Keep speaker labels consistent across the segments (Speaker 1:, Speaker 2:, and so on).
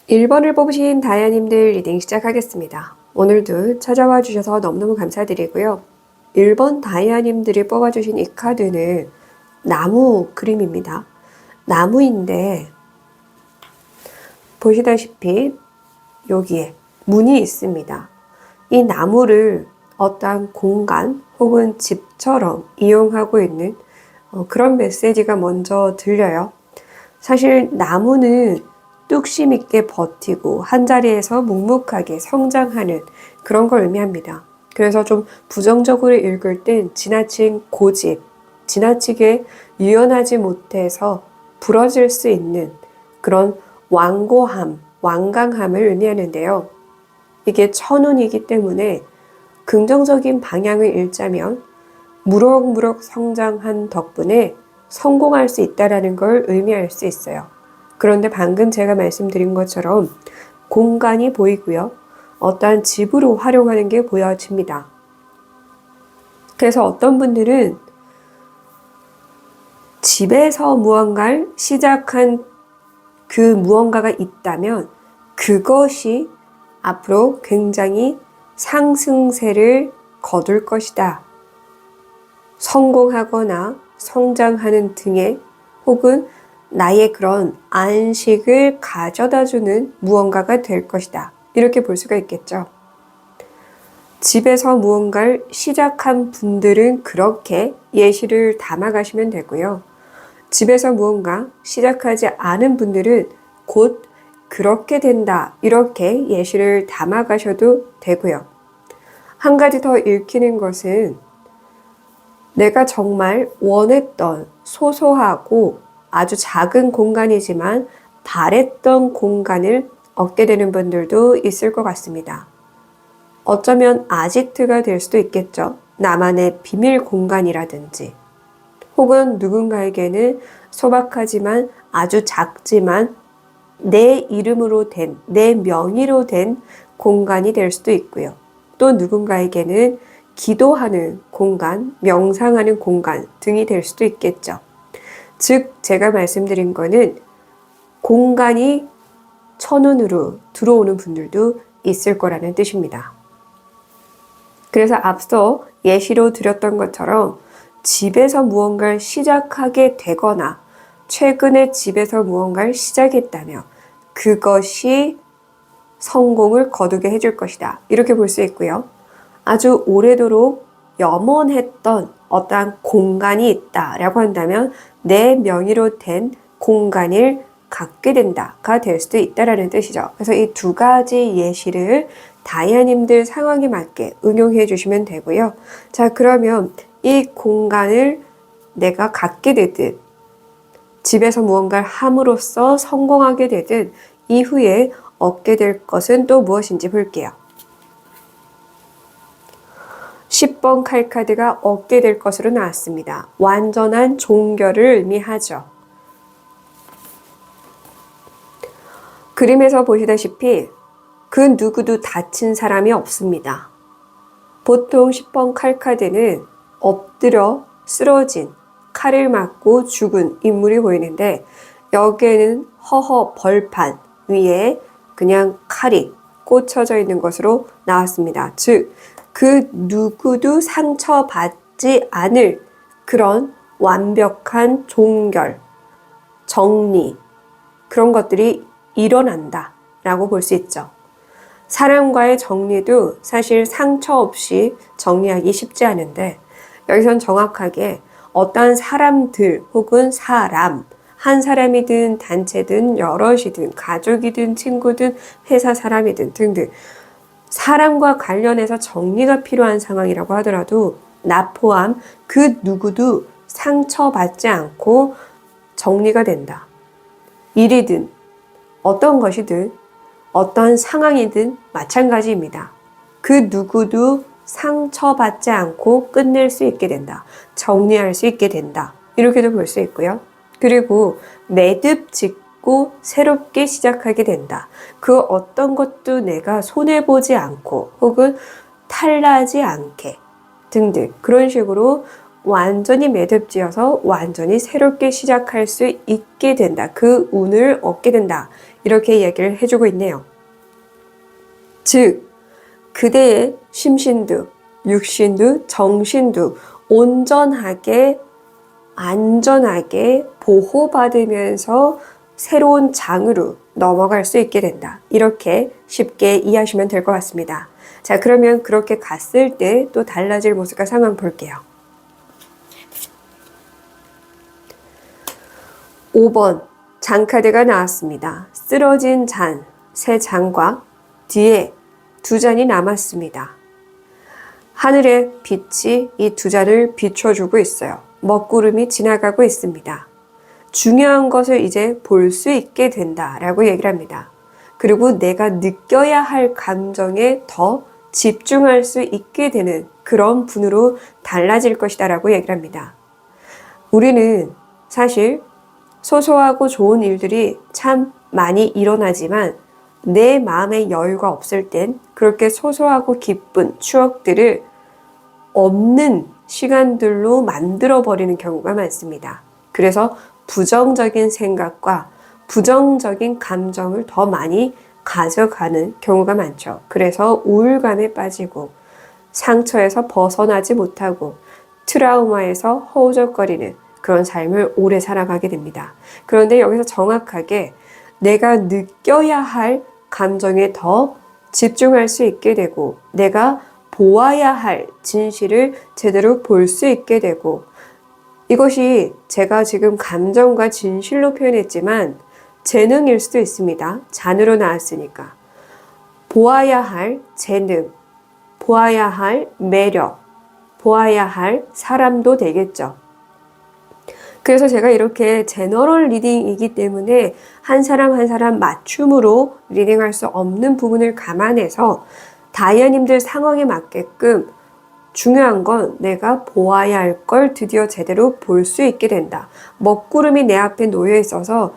Speaker 1: 1번을 뽑으신 다이아님들 리딩 시작하겠습니다. 오늘도 찾아와 주셔서 너무너무 감사드리고요. 1번 다이아님들이 뽑아주신 이 카드는 나무 그림입니다. 나무인데 보시다시피 여기에 문이 있습니다. 이 나무를 어떠한 공간 혹은 집처럼 이용하고 있는 그런 메시지가 먼저 들려요. 사실 나무는 뚝심 있게 버티고 한자리에서 묵묵하게 성장하는 그런 걸 의미합니다. 그래서 좀 부정적으로 읽을 땐 지나친 고집, 지나치게 유연하지 못해서 부러질 수 있는 그런 완고함, 완강함을 의미하는데요. 이게 천운이기 때문에 긍정적인 방향을 읽자면 무럭무럭 성장한 덕분에 성공할 수 있다는 걸 의미할 수 있어요. 그런데 방금 제가 말씀드린 것처럼 공간이 보이고요. 어떠한 집으로 활용하는 게 보여집니다. 그래서 어떤 분들은 집에서 무언가를 시작한 그 무언가가 있다면 그것이 앞으로 굉장히 상승세를 거둘 것이다. 성공하거나 성장하는 등의 혹은 나의 그런 안식을 가져다주는 무언가가 될 것이다. 이렇게 볼 수가 있겠죠. 집에서 무언가를 시작한 분들은 그렇게 예시를 담아가시면 되고요. 집에서 무언가 시작하지 않은 분들은 곧 그렇게 된다. 이렇게 예시를 담아가셔도 되고요. 한 가지 더 읽히는 것은 내가 정말 원했던 소소하고 아주 작은 공간이지만 바랬던 공간을 얻게 되는 분들도 있을 것 같습니다. 어쩌면 아지트가 될 수도 있겠죠. 나만의 비밀 공간이라든지 혹은 누군가에게는 소박하지만 아주 작지만 내 이름으로 된, 내 명의로 된 공간이 될 수도 있고요. 또 누군가에게는 기도하는 공간, 명상하는 공간 등이 될 수도 있겠죠. 즉 제가 말씀드린 거는 공간이 천운으로 들어오는 분들도 있을 거라는 뜻입니다. 그래서 앞서 예시로 드렸던 것처럼 집에서 무언가를 시작하게 되거나 최근에 집에서 무언가를 시작했다면 그것이 성공을 거두게 해줄 것이다. 이렇게 볼 수 있고요. 아주 오래도록 염원했던 어떠한 공간이 있다라고 한다면 내 명의로 된 공간을 갖게 된다가 될 수도 있다라는 뜻이죠. 그래서 이 두 가지 예시를 다이아님들 상황에 맞게 응용해 주시면 되고요. 자, 그러면 이 공간을 내가 갖게 되든 집에서 무언가를 함으로써 성공하게 되든 이후에 얻게 될 것은 또 무엇인지 볼게요. 10번 칼카드가 얻게 될 것으로 나왔습니다. 완전한 종결을 의미하죠. 그림에서 보시다시피 그 누구도 다친 사람이 없습니다. 보통 10번 칼카드는 엎드려 쓰러진 칼을 맞고 죽은 인물이 보이는데 여기에는 허허 벌판 위에 그냥 칼이 꽂혀져 있는 것으로 나왔습니다. 즉 그 누구도 상처받지 않을 그런 완벽한 종결, 정리 그런 것들이 일어난다 라고 볼 수 있죠. 사람과의 정리도 사실 상처 없이 정리하기 쉽지 않은데 여기선 정확하게 어떠한 사람들 혹은 사람, 한 사람이든 단체든 여럿이든 가족이든 친구든 회사 사람이든 등등 사람과 관련해서 정리가 필요한 상황이라고 하더라도 나 포함 그 누구도 상처받지 않고 정리가 된다. 일이든 어떤 것이든 어떤 상황이든 마찬가지입니다. 그 누구도 상처받지 않고 끝낼 수 있게 된다. 정리할 수 있게 된다. 이렇게도 볼 수 있고요. 그리고 매듭 짓고 새롭게 시작하게 된다. 그 어떤 것도 내가 손해보지 않고 혹은 탈나지 않게 등등 그런 식으로 완전히 매듭지어서 완전히 새롭게 시작할 수 있게 된다. 그 운을 얻게 된다. 이렇게 얘기를 해주고 있네요. 즉, 그대의 심신도, 육신도, 정신도 온전하게, 안전하게 보호받으면서 새로운 장으로 넘어갈 수 있게 된다. 이렇게 쉽게 이해하시면 될 것 같습니다. 자, 그러면 그렇게 갔을 때 또 달라질 모습과 상황 볼게요. 5번 장카드가 나왔습니다. 쓰러진 잔, 세 잔과 뒤에 두 잔이 남았습니다. 하늘의 빛이 이 두 잔을 비춰주고 있어요. 먹구름이 지나가고 있습니다. 중요한 것을 이제 볼 수 있게 된다라고 얘기를 합니다. 그리고 내가 느껴야 할 감정에 더 집중할 수 있게 되는 그런 분으로 달라질 것이다 라고 얘기를 합니다. 우리는 사실 소소하고 좋은 일들이 참 많이 일어나지만 내 마음에 여유가 없을 땐 그렇게 소소하고 기쁜 추억들을 없는 시간들로 만들어버리는 경우가 많습니다. 그래서 부정적인 생각과 부정적인 감정을 더 많이 가져가는 경우가 많죠. 그래서 우울감에 빠지고 상처에서 벗어나지 못하고 트라우마에서 허우적거리는 그런 삶을 오래 살아가게 됩니다. 그런데 여기서 정확하게 내가 느껴야 할 감정에 더 집중할 수 있게 되고 내가 보아야 할 진실을 제대로 볼 수 있게 되고 이것이 제가 지금 감정과 진실로 표현했지만 재능일 수도 있습니다. 잔으로 나왔으니까. 보아야 할 재능, 보아야 할 매력, 보아야 할 사람도 되겠죠. 그래서 제가 이렇게 제너럴 리딩이기 때문에 한 사람 한 사람 맞춤으로 리딩할 수 없는 부분을 감안해서 다이아님들 상황에 맞게끔 중요한 건 내가 보아야 할 걸 드디어 제대로 볼 수 있게 된다. 먹구름이 내 앞에 놓여 있어서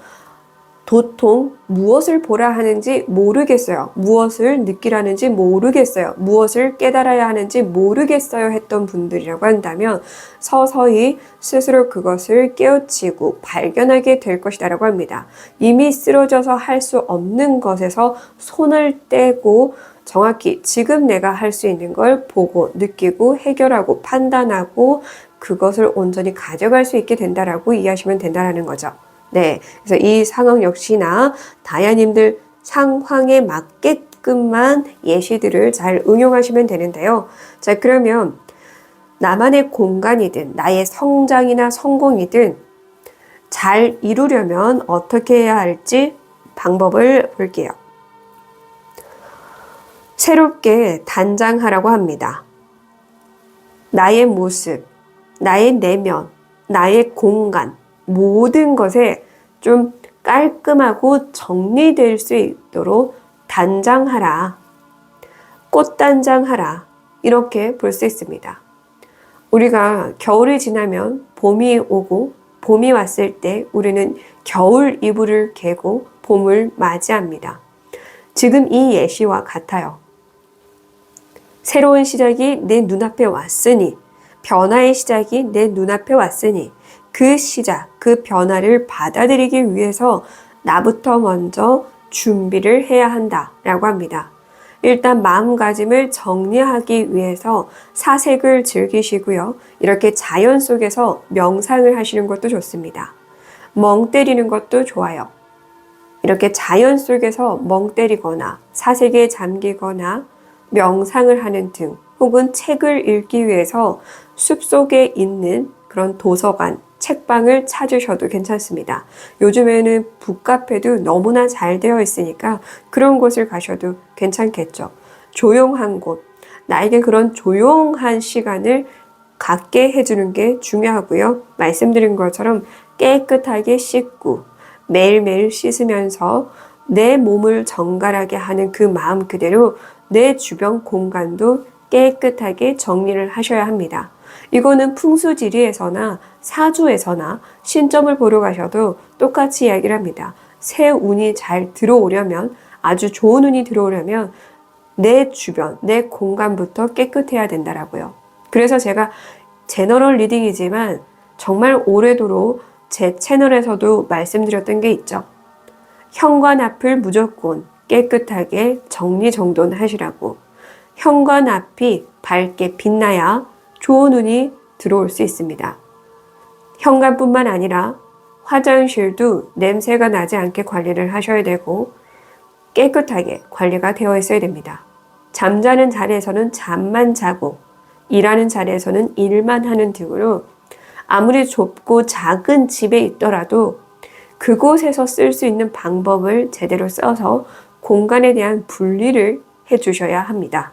Speaker 1: 도통 무엇을 보라 하는지 모르겠어요. 무엇을 느끼라는지 모르겠어요. 무엇을 깨달아야 하는지 모르겠어요 했던 분들이라고 한다면 서서히 스스로 그것을 깨우치고 발견하게 될 것이다 라고 합니다. 이미 쓰러져서 할 수 없는 것에서 손을 떼고 정확히 지금 내가 할 수 있는 걸 보고 느끼고 해결하고 판단하고 그것을 온전히 가져갈 수 있게 된다라고 이해하시면 된다라는 거죠. 네, 그래서 이 상황 역시나 다야님들 상황에 맞게끔만 예시들을 잘 응용하시면 되는데요. 자, 그러면 나만의 공간이든 나의 성장이나 성공이든 잘 이루려면 어떻게 해야 할지 방법을 볼게요. 새롭게 단장하라고 합니다. 나의 모습, 나의 내면, 나의 공간, 모든 것에 좀 깔끔하고 정리될 수 있도록 단장하라. 꽃단장하라. 이렇게 볼 수 있습니다. 우리가 겨울이 지나면 봄이 오고 봄이 왔을 때 우리는 겨울 이불을 개고 봄을 맞이합니다. 지금 이 예시와 같아요. 새로운 시작이 내 눈앞에 왔으니 변화의 시작이 내 눈앞에 왔으니 그 시작, 그 변화를 받아들이기 위해서 나부터 먼저 준비를 해야 한다라고 합니다. 일단 마음가짐을 정리하기 위해서 사색을 즐기시고요. 이렇게 자연 속에서 명상을 하시는 것도 좋습니다. 멍 때리는 것도 좋아요. 이렇게 자연 속에서 멍 때리거나 사색에 잠기거나 명상을 하는 등 혹은 책을 읽기 위해서 숲속에 있는 그런 도서관, 책방을 찾으셔도 괜찮습니다. 요즘에는 북카페도 너무나 잘 되어 있으니까 그런 곳을 가셔도 괜찮겠죠. 조용한 곳, 나에게 그런 조용한 시간을 갖게 해주는 게 중요하고요. 말씀드린 것처럼 깨끗하게 씻고 매일매일 씻으면서 내 몸을 정갈하게 하는 그 마음 그대로 내 주변 공간도 깨끗하게 정리를 하셔야 합니다. 이거는 풍수지리에서나 사주에서나 신점을 보러 가셔도 똑같이 이야기를 합니다. 새 운이 잘 들어오려면, 아주 좋은 운이 들어오려면 내 주변, 내 공간부터 깨끗해야 된다라고요. 그래서 제가 제너럴 리딩이지만 정말 오래도록 제 채널에서도 말씀드렸던 게 있죠. 현관 앞을 무조건 깨끗하게 정리정돈하시라고. 현관 앞이 밝게 빛나야 좋은 운이 들어올 수 있습니다. 현관뿐만 아니라 화장실도 냄새가 나지 않게 관리를 하셔야 되고 깨끗하게 관리가 되어 있어야 됩니다. 잠자는 자리에서는 잠만 자고 일하는 자리에서는 일만 하는 등으로 아무리 좁고 작은 집에 있더라도 그곳에서 쓸 수 있는 방법을 제대로 써서 공간에 대한 분리를 해주셔야 합니다.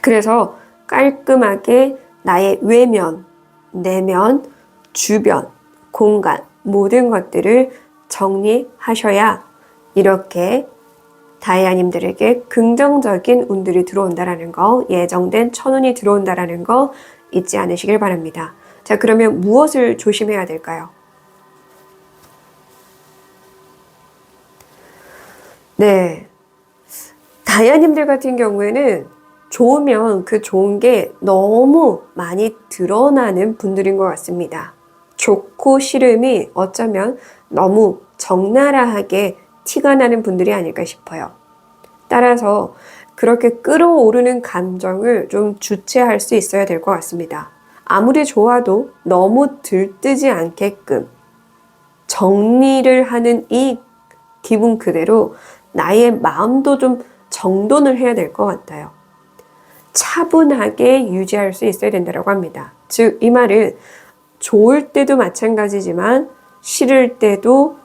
Speaker 1: 그래서 깔끔하게 나의 외면, 내면, 주변, 공간 모든 것들을 정리하셔야 이렇게 다이아님들에게 긍정적인 운들이 들어온다라는 거, 예정된 천운이 들어온다라는 거 잊지 않으시길 바랍니다. 자, 그러면 무엇을 조심해야 될까요? 네, 다이아님들 같은 경우에는 좋으면 그 좋은 게 너무 많이 드러나는 분들인 것 같습니다. 좋고 싫음이 어쩌면 너무 적나라하게 티가 나는 분들이 아닐까 싶어요. 따라서 그렇게 끌어오르는 감정을 좀 주체할 수 있어야 될 것 같습니다. 아무리 좋아도 너무 들뜨지 않게끔 정리를 하는 이 기분 그대로 나의 마음도 좀 정돈을 해야 될 것 같아요. 차분하게 유지할 수 있어야 된다고 합니다. 즉, 이 말은 좋을 때도 마찬가지지만 싫을 때도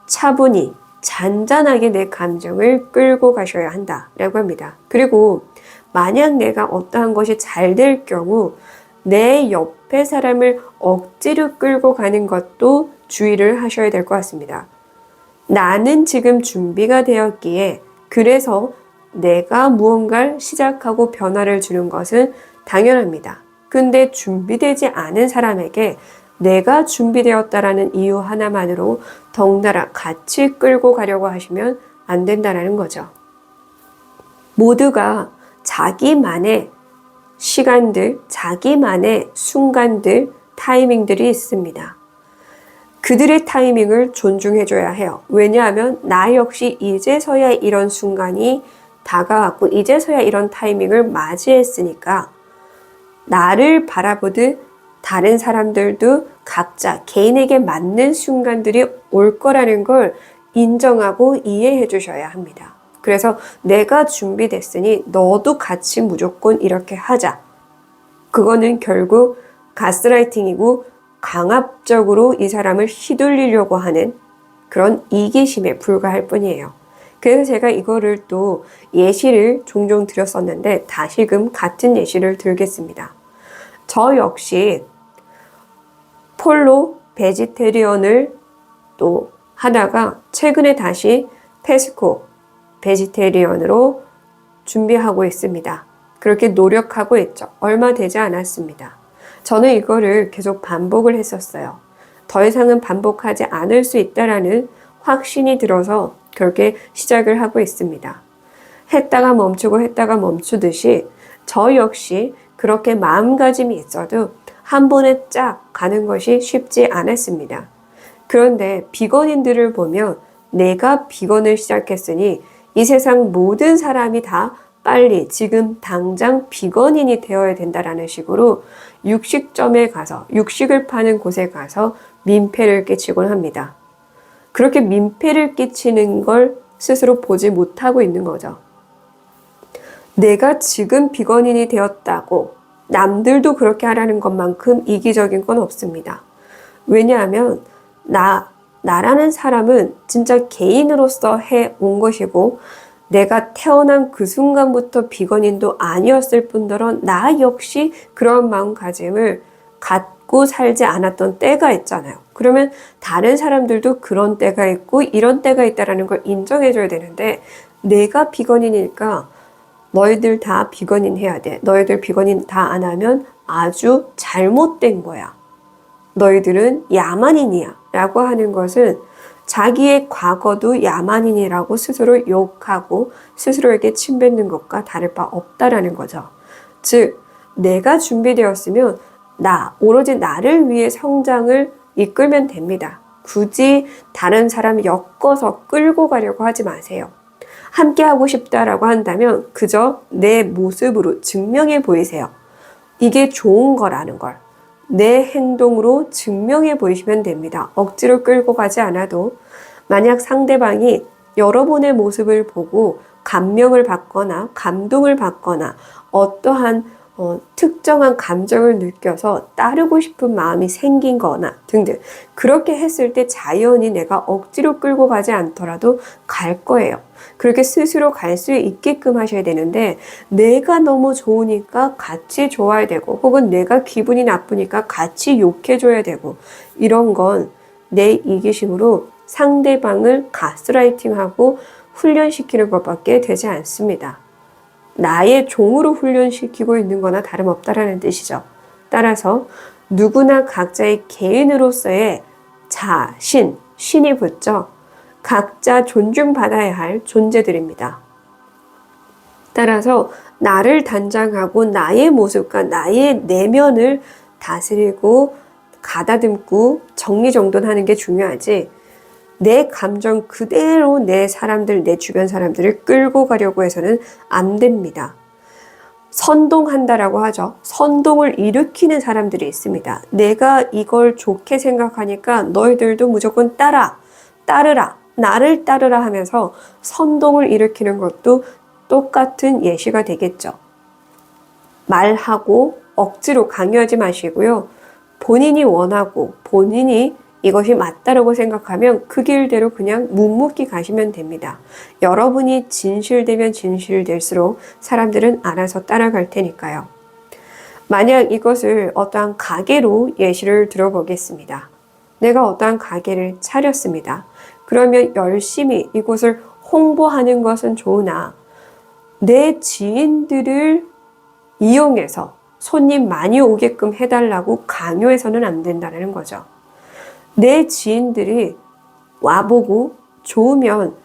Speaker 1: 차분히 잔잔하게 내 감정을 끌고 가셔야 한다라고 합니다. 그리고 만약 내가 어떠한 것이 잘 될 경우 내 옆에 사람을 억지로 끌고 가는 것도 주의를 하셔야 될 것 같습니다. 나는 지금 준비가 되었기에 그래서 내가 무언가를 시작하고 변화를 주는 것은 당연합니다. 근데 준비되지 않은 사람에게 내가 준비되었다라는 이유 하나만으로 덩달아 같이 끌고 가려고 하시면 안 된다는 거죠. 모두가 자기만의 시간들, 자기만의 순간들, 타이밍들이 있습니다. 그들의 타이밍을 존중해줘야 해요. 왜냐하면 나 역시 이제서야 이런 순간이 다가왔고 이제서야 이런 타이밍을 맞이했으니까 나를 바라보듯 다른 사람들도 각자 개인에게 맞는 순간들이 올 거라는 걸 인정하고 이해해 주셔야 합니다. 그래서 내가 준비됐으니 너도 같이 무조건 이렇게 하자. 그거는 결국 가스라이팅이고 강압적으로 이 사람을 휘둘리려고 하는 그런 이기심에 불과할 뿐이에요. 그래서 제가 이거를 또 예시를 종종 드렸었는데 다시금 같은 예시를 들겠습니다. 저 역시 폴로 베지테리언을 또 하다가 최근에 다시 페스코 베지테리언으로 준비하고 있습니다. 그렇게 노력하고 있죠. 얼마 되지 않았습니다. 저는 이거를 계속 반복을 했었어요. 더 이상은 반복하지 않을 수 있다라는 확신이 들어서 그렇게 시작을 하고 있습니다. 했다가 멈추고 했다가 멈추듯이 저 역시 그렇게 마음가짐이 있어도 한 번에 쫙 가는 것이 쉽지 않았습니다. 그런데 비건인들을 보면 내가 비건을 시작했으니 이 세상 모든 사람이 다 빨리 지금 당장 비건인이 되어야 된다라는 식으로 육식점에 가서 육식을 파는 곳에 가서 민폐를 끼치곤 합니다. 그렇게 민폐를 끼치는 걸 스스로 보지 못하고 있는 거죠. 내가 지금 비건인이 되었다고 남들도 그렇게 하라는 것만큼 이기적인 건 없습니다. 왜냐하면 나라는 사람은 진짜 개인으로서 해온 것이고 내가 태어난 그 순간부터 비건인도 아니었을 뿐더러 나 역시 그런 마음가짐을 갖고 살지 않았던 때가 있잖아요. 그러면 다른 사람들도 그런 때가 있고 이런 때가 있다는 걸 인정해줘야 되는데 내가 비건인이니까 너희들 다 비건인 해야 돼. 너희들 비건인 다 안 하면 아주 잘못된 거야. 너희들은 야만인이야 라고 하는 것은 자기의 과거도 야만인이라고 스스로 욕하고 스스로에게 침뱉는 것과 다를 바 없다라는 거죠. 즉 내가 준비되었으면 오로지 나를 위해 성장을 이끌면 됩니다. 굳이 다른 사람 엮어서 끌고 가려고 하지 마세요. 함께 하고 싶다라고 한다면 그저 내 모습으로 증명해 보이세요. 이게 좋은 거라는 걸 내 행동으로 증명해 보이시면 됩니다. 억지로 끌고 가지 않아도 만약 상대방이 여러분의 모습을 보고 감명을 받거나 감동을 받거나 어떠한 특정한 감정을 느껴서 따르고 싶은 마음이 생긴 거나 등등 그렇게 했을 때 자연히 내가 억지로 끌고 가지 않더라도 갈 거예요. 그렇게 스스로 갈 수 있게끔 하셔야 되는데 내가 너무 좋으니까 같이 좋아야 되고 혹은 내가 기분이 나쁘니까 같이 욕해줘야 되고 이런 건 내 이기심으로 상대방을 가스라이팅하고 훈련시키는 것밖에 되지 않습니다. 나의 종으로 훈련시키고 있는 거나 다름없다라는 뜻이죠. 따라서 누구나 각자의 개인으로서의 자신, 신이 붙죠. 각자 존중받아야 할 존재들입니다. 따라서 나를 단장하고 나의 모습과 나의 내면을 다스리고 가다듬고 정리정돈하는 게 중요하지 내 감정 그대로 내 사람들, 내 주변 사람들을 끌고 가려고 해서는 안 됩니다. 선동한다라고 하죠. 선동을 일으키는 사람들이 있습니다. 내가 이걸 좋게 생각하니까 너희들도 무조건 따르라, 나를 따르라 하면서 선동을 일으키는 것도 똑같은 예시가 되겠죠. 말하고 억지로 강요하지 마시고요. 본인이 원하고 본인이 이것이 맞다라고 생각하면 그 길대로 그냥 묵묵히 가시면 됩니다. 여러분이 진실되면 진실될수록 사람들은 알아서 따라갈 테니까요. 만약 이것을 어떠한 가게로 예시를 들어보겠습니다. 내가 어떠한 가게를 차렸습니다. 그러면 열심히 이곳을 홍보하는 것은 좋으나 내 지인들을 이용해서 손님 많이 오게끔 해달라고 강요해서는 안 된다는 거죠. 내 지인들이 와보고 좋으면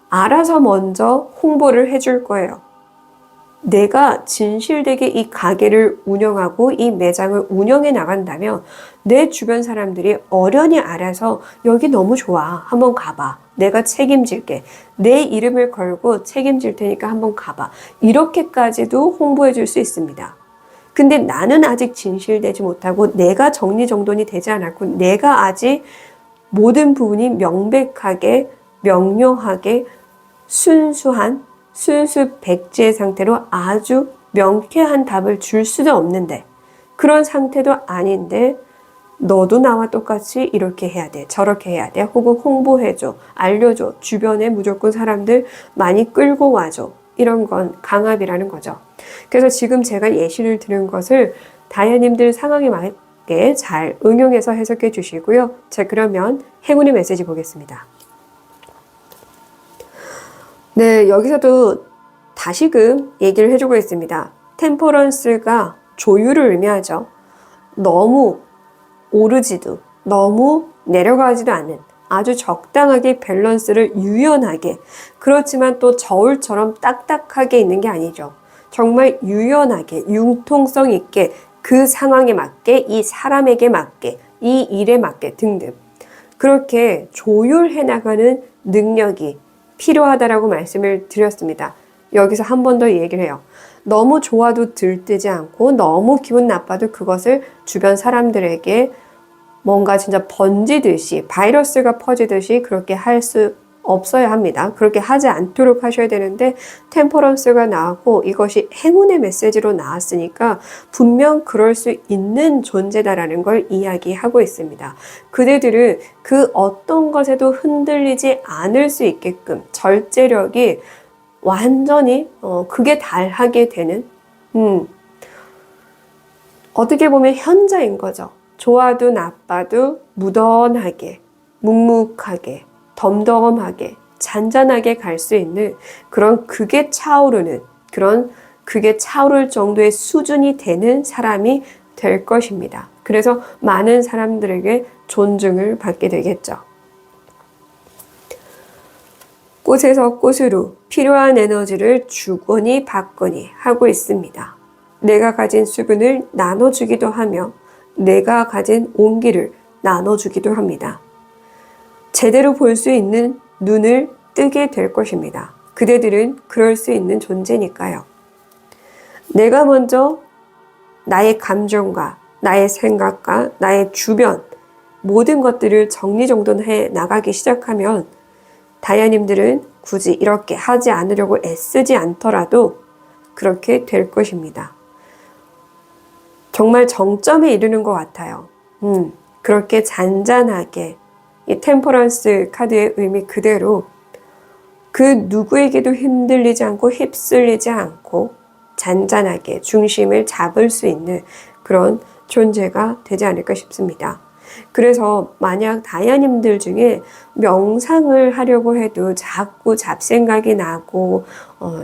Speaker 1: 알아서 먼저 홍보를 해줄 거예요. 내가 진실되게 이 가게를 운영하고 이 매장을 운영해 나간다면 내 주변 사람들이 어련히 알아서 여기 너무 좋아. 한번 가봐. 내가 책임질게. 내 이름을 걸고 책임질 테니까 한번 가봐. 이렇게까지도 홍보해 줄 수 있습니다. 근데 나는 아직 진실되지 못하고 내가 정리정돈이 되지 않았고 내가 아직 모든 부분이 명백하게 명료하게 순수한 순수백지의 상태로 아주 명쾌한 답을 줄 수도 없는데 그런 상태도 아닌데 너도 나와 똑같이 이렇게 해야 돼 저렇게 해야 돼 혹은 홍보해줘 알려줘 주변에 무조건 사람들 많이 끌고 와줘 이런 건 강압이라는 거죠. 그래서 지금 제가 예시를 드린 것을 다혜님들 상황에 맞게 잘 응용해서 해석해 주시고요. 자, 그러면 행운의 메시지 보겠습니다. 네, 여기서도 다시금 얘기를 해주고 있습니다. 템퍼런스가 조율을 의미하죠. 너무 오르지도 너무 내려가지도 않는 아주 적당하게 밸런스를 유연하게 그렇지만 또 저울처럼 딱딱하게 있는 게 아니죠. 정말 유연하게 융통성 있게 그 상황에 맞게 이 사람에게 맞게 이 일에 맞게 등등 그렇게 조율해 나가는 능력이 필요하다라고 말씀을 드렸습니다. 여기서 한 번 더 얘기를 해요. 너무 좋아도 들뜨지 않고 너무 기분 나빠도 그것을 주변 사람들에게 뭔가 진짜 번지듯이 바이러스가 퍼지듯이 그렇게 할 수 없어야 합니다. 그렇게 하지 않도록 하셔야 되는데 템퍼런스가 나왔고 이것이 행운의 메시지로 나왔으니까 분명 그럴 수 있는 존재다라는 걸 이야기하고 있습니다. 그대들은 그 어떤 것에도 흔들리지 않을 수 있게끔 절제력이 완전히 그게 달하게 되는 어떻게 보면 현자인 거죠. 좋아도 나빠도 무던하게, 묵묵하게, 덤덤하게, 잔잔하게 갈 수 있는 그런 극에 차오르는 그런 극에 차오를 정도의 수준이 되는 사람이 될 것입니다. 그래서 많은 사람들에게 존중을 받게 되겠죠. 꽃에서 꽃으로 필요한 에너지를 주거니 받거니 하고 있습니다. 내가 가진 수분을 나눠주기도 하며 내가 가진 온기를 나눠주기도 합니다. 제대로 볼 수 있는 눈을 뜨게 될 것입니다. 그대들은 그럴 수 있는 존재니까요. 내가 먼저 나의 감정과 나의 생각과 나의 주변 모든 것들을 정리정돈해 나가기 시작하면 다이아님들은 굳이 이렇게 하지 않으려고 애쓰지 않더라도 그렇게 될 것입니다. 정말 정점에 이르는 것 같아요. 그렇게 잔잔하게 이 템퍼런스 카드의 의미 그대로 그 누구에게도 흔들리지 않고 휩쓸리지 않고 잔잔하게 중심을 잡을 수 있는 그런 존재가 되지 않을까 싶습니다. 그래서 만약 다이아님들 중에 명상을 하려고 해도 자꾸 잡생각이 나고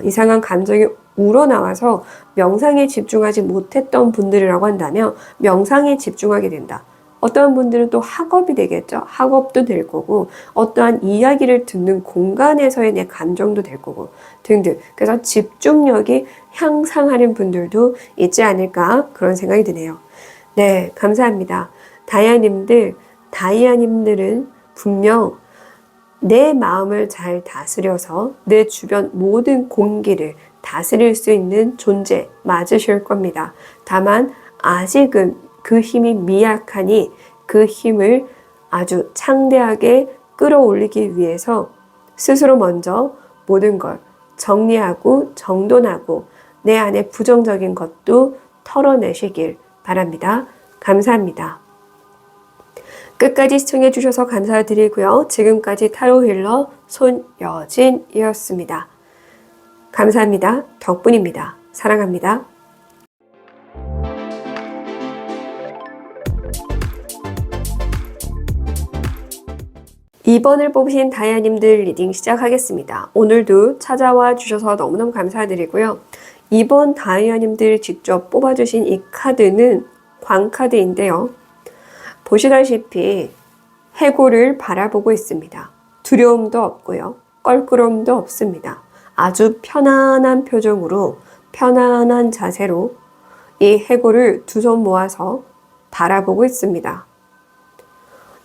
Speaker 1: 이상한 감정이 우러나와서 명상에 집중하지 못했던 분들이라고 한다면 명상에 집중하게 된다. 어떠한 분들은 또 학업이 되겠죠. 학업도 될 거고 어떠한 이야기를 듣는 공간에서의 내 감정도 될 거고 등등. 그래서 집중력이 향상하는 분들도 있지 않을까 그런 생각이 드네요. 네, 감사합니다. 다이아님들은 분명 내 마음을 잘 다스려서 내 주변 모든 공기를 다스릴 수 있는 존재 맞으실 겁니다. 다만 아직은 그 힘이 미약하니 그 힘을 아주 창대하게 끌어올리기 위해서 스스로 먼저 모든 걸 정리하고 정돈하고 내 안에 부정적인 것도 털어내시길 바랍니다. 감사합니다. 끝까지 시청해 주셔서 감사드리고요. 지금까지 타로 힐러 손여진이었습니다. 감사합니다. 덕분입니다. 사랑합니다. 이번을 뽑으신 다이아님들 리딩 시작하겠습니다. 오늘도 찾아와 주셔서 너무너무 감사드리고요. 이번 다이아님들 직접 뽑아주신 이 카드는 광카드인데요. 보시다시피 해골을 바라보고 있습니다. 두려움도 없고요. 껄끄러움도 없습니다. 아주 편안한 표정으로 편안한 자세로 이 해골을 두 손 모아서 바라보고 있습니다.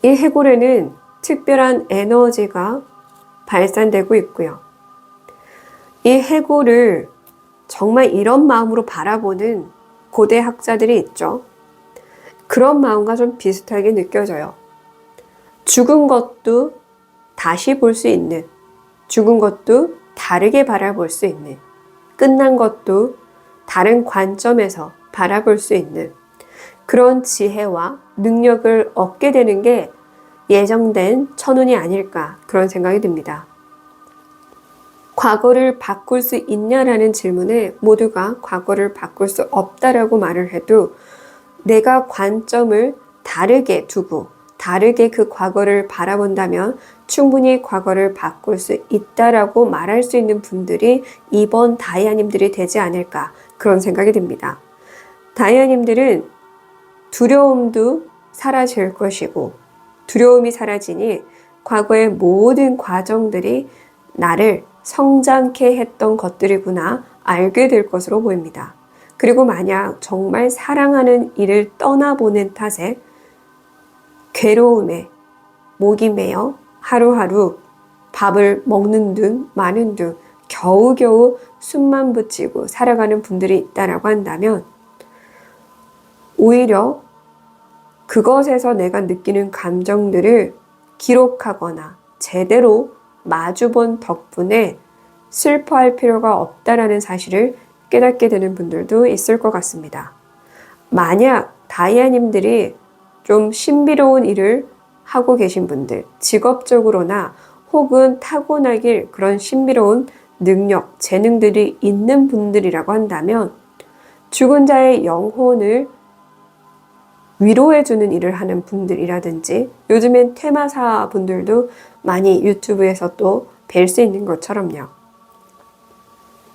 Speaker 1: 이 해골에는 특별한 에너지가 발산되고 있고요. 이 해골을 정말 이런 마음으로 바라보는 고대 학자들이 있죠. 그런 마음과 좀 비슷하게 느껴져요. 죽은 것도 다시 볼 수 있는, 죽은 것도 다르게 바라볼 수 있는, 끝난 것도 다른 관점에서 바라볼 수 있는 그런 지혜와 능력을 얻게 되는 게 예정된 천운이 아닐까 그런 생각이 듭니다. 과거를 바꿀 수 있냐라는 질문에 모두가 과거를 바꿀 수 없다라고 말을 해도 내가 관점을 다르게 두고 다르게 그 과거를 바라본다면 충분히 과거를 바꿀 수 있다라고 말할 수 있는 분들이 이번 다이아님들이 되지 않을까 그런 생각이 듭니다. 다이아님들은 두려움도 사라질 것이고 두려움이 사라지니 과거의 모든 과정들이 나를 성장케 했던 것들이구나 알게 될 것으로 보입니다. 그리고 만약 정말 사랑하는 이를 떠나보낸 탓에 괴로움에 목이 메어 하루하루 밥을 먹는 둥 마는 둥 겨우겨우 숨만 붙이고 살아가는 분들이 있다라고 한다면 오히려 그것에서 내가 느끼는 감정들을 기록하거나 제대로 마주본 덕분에 슬퍼할 필요가 없다라는 사실을 깨닫게 되는 분들도 있을 것 같습니다. 만약 다이아님들이 좀 신비로운 일을 하고 계신 분들, 직업적으로나 혹은 타고나길 그런 신비로운 능력, 재능들이 있는 분들이라고 한다면 죽은 자의 영혼을 위로해주는 일을 하는 분들이라든지 요즘엔 퇴마사 분들도 많이 유튜브에서 또 뵐 수 있는 것처럼요.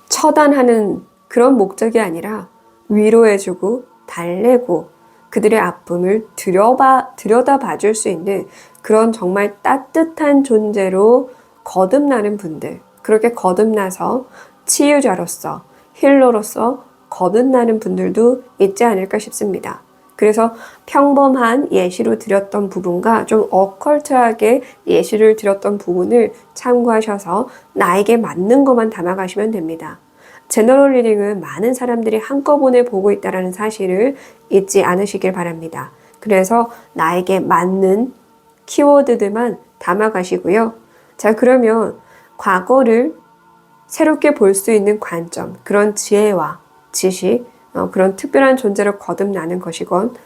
Speaker 1: 처단하는 그런 목적이 아니라 위로해주고 달래고 그들의 아픔을 들여다봐 줄 수 있는 그런 정말 따뜻한 존재로 거듭나는 분들, 그렇게 거듭나서 치유자로서 힐러로서 거듭나는 분들도 있지 않을까 싶습니다. 그래서 평범한 예시로 드렸던 부분과 좀 어컬트하게 예시를 드렸던 부분을 참고하셔서 나에게 맞는 것만 담아가시면 됩니다. 제너럴 리딩은 많은 사람들이 한꺼번에 보고 있다는 사실을 잊지 않으시길 바랍니다. 그래서 나에게 맞는 키워드들만 담아가시고요. 자, 그러면 과거를 새롭게 볼 수 있는 관점, 그런 지혜와 지식, 그런 특별한 존재로 거듭나는 것이건,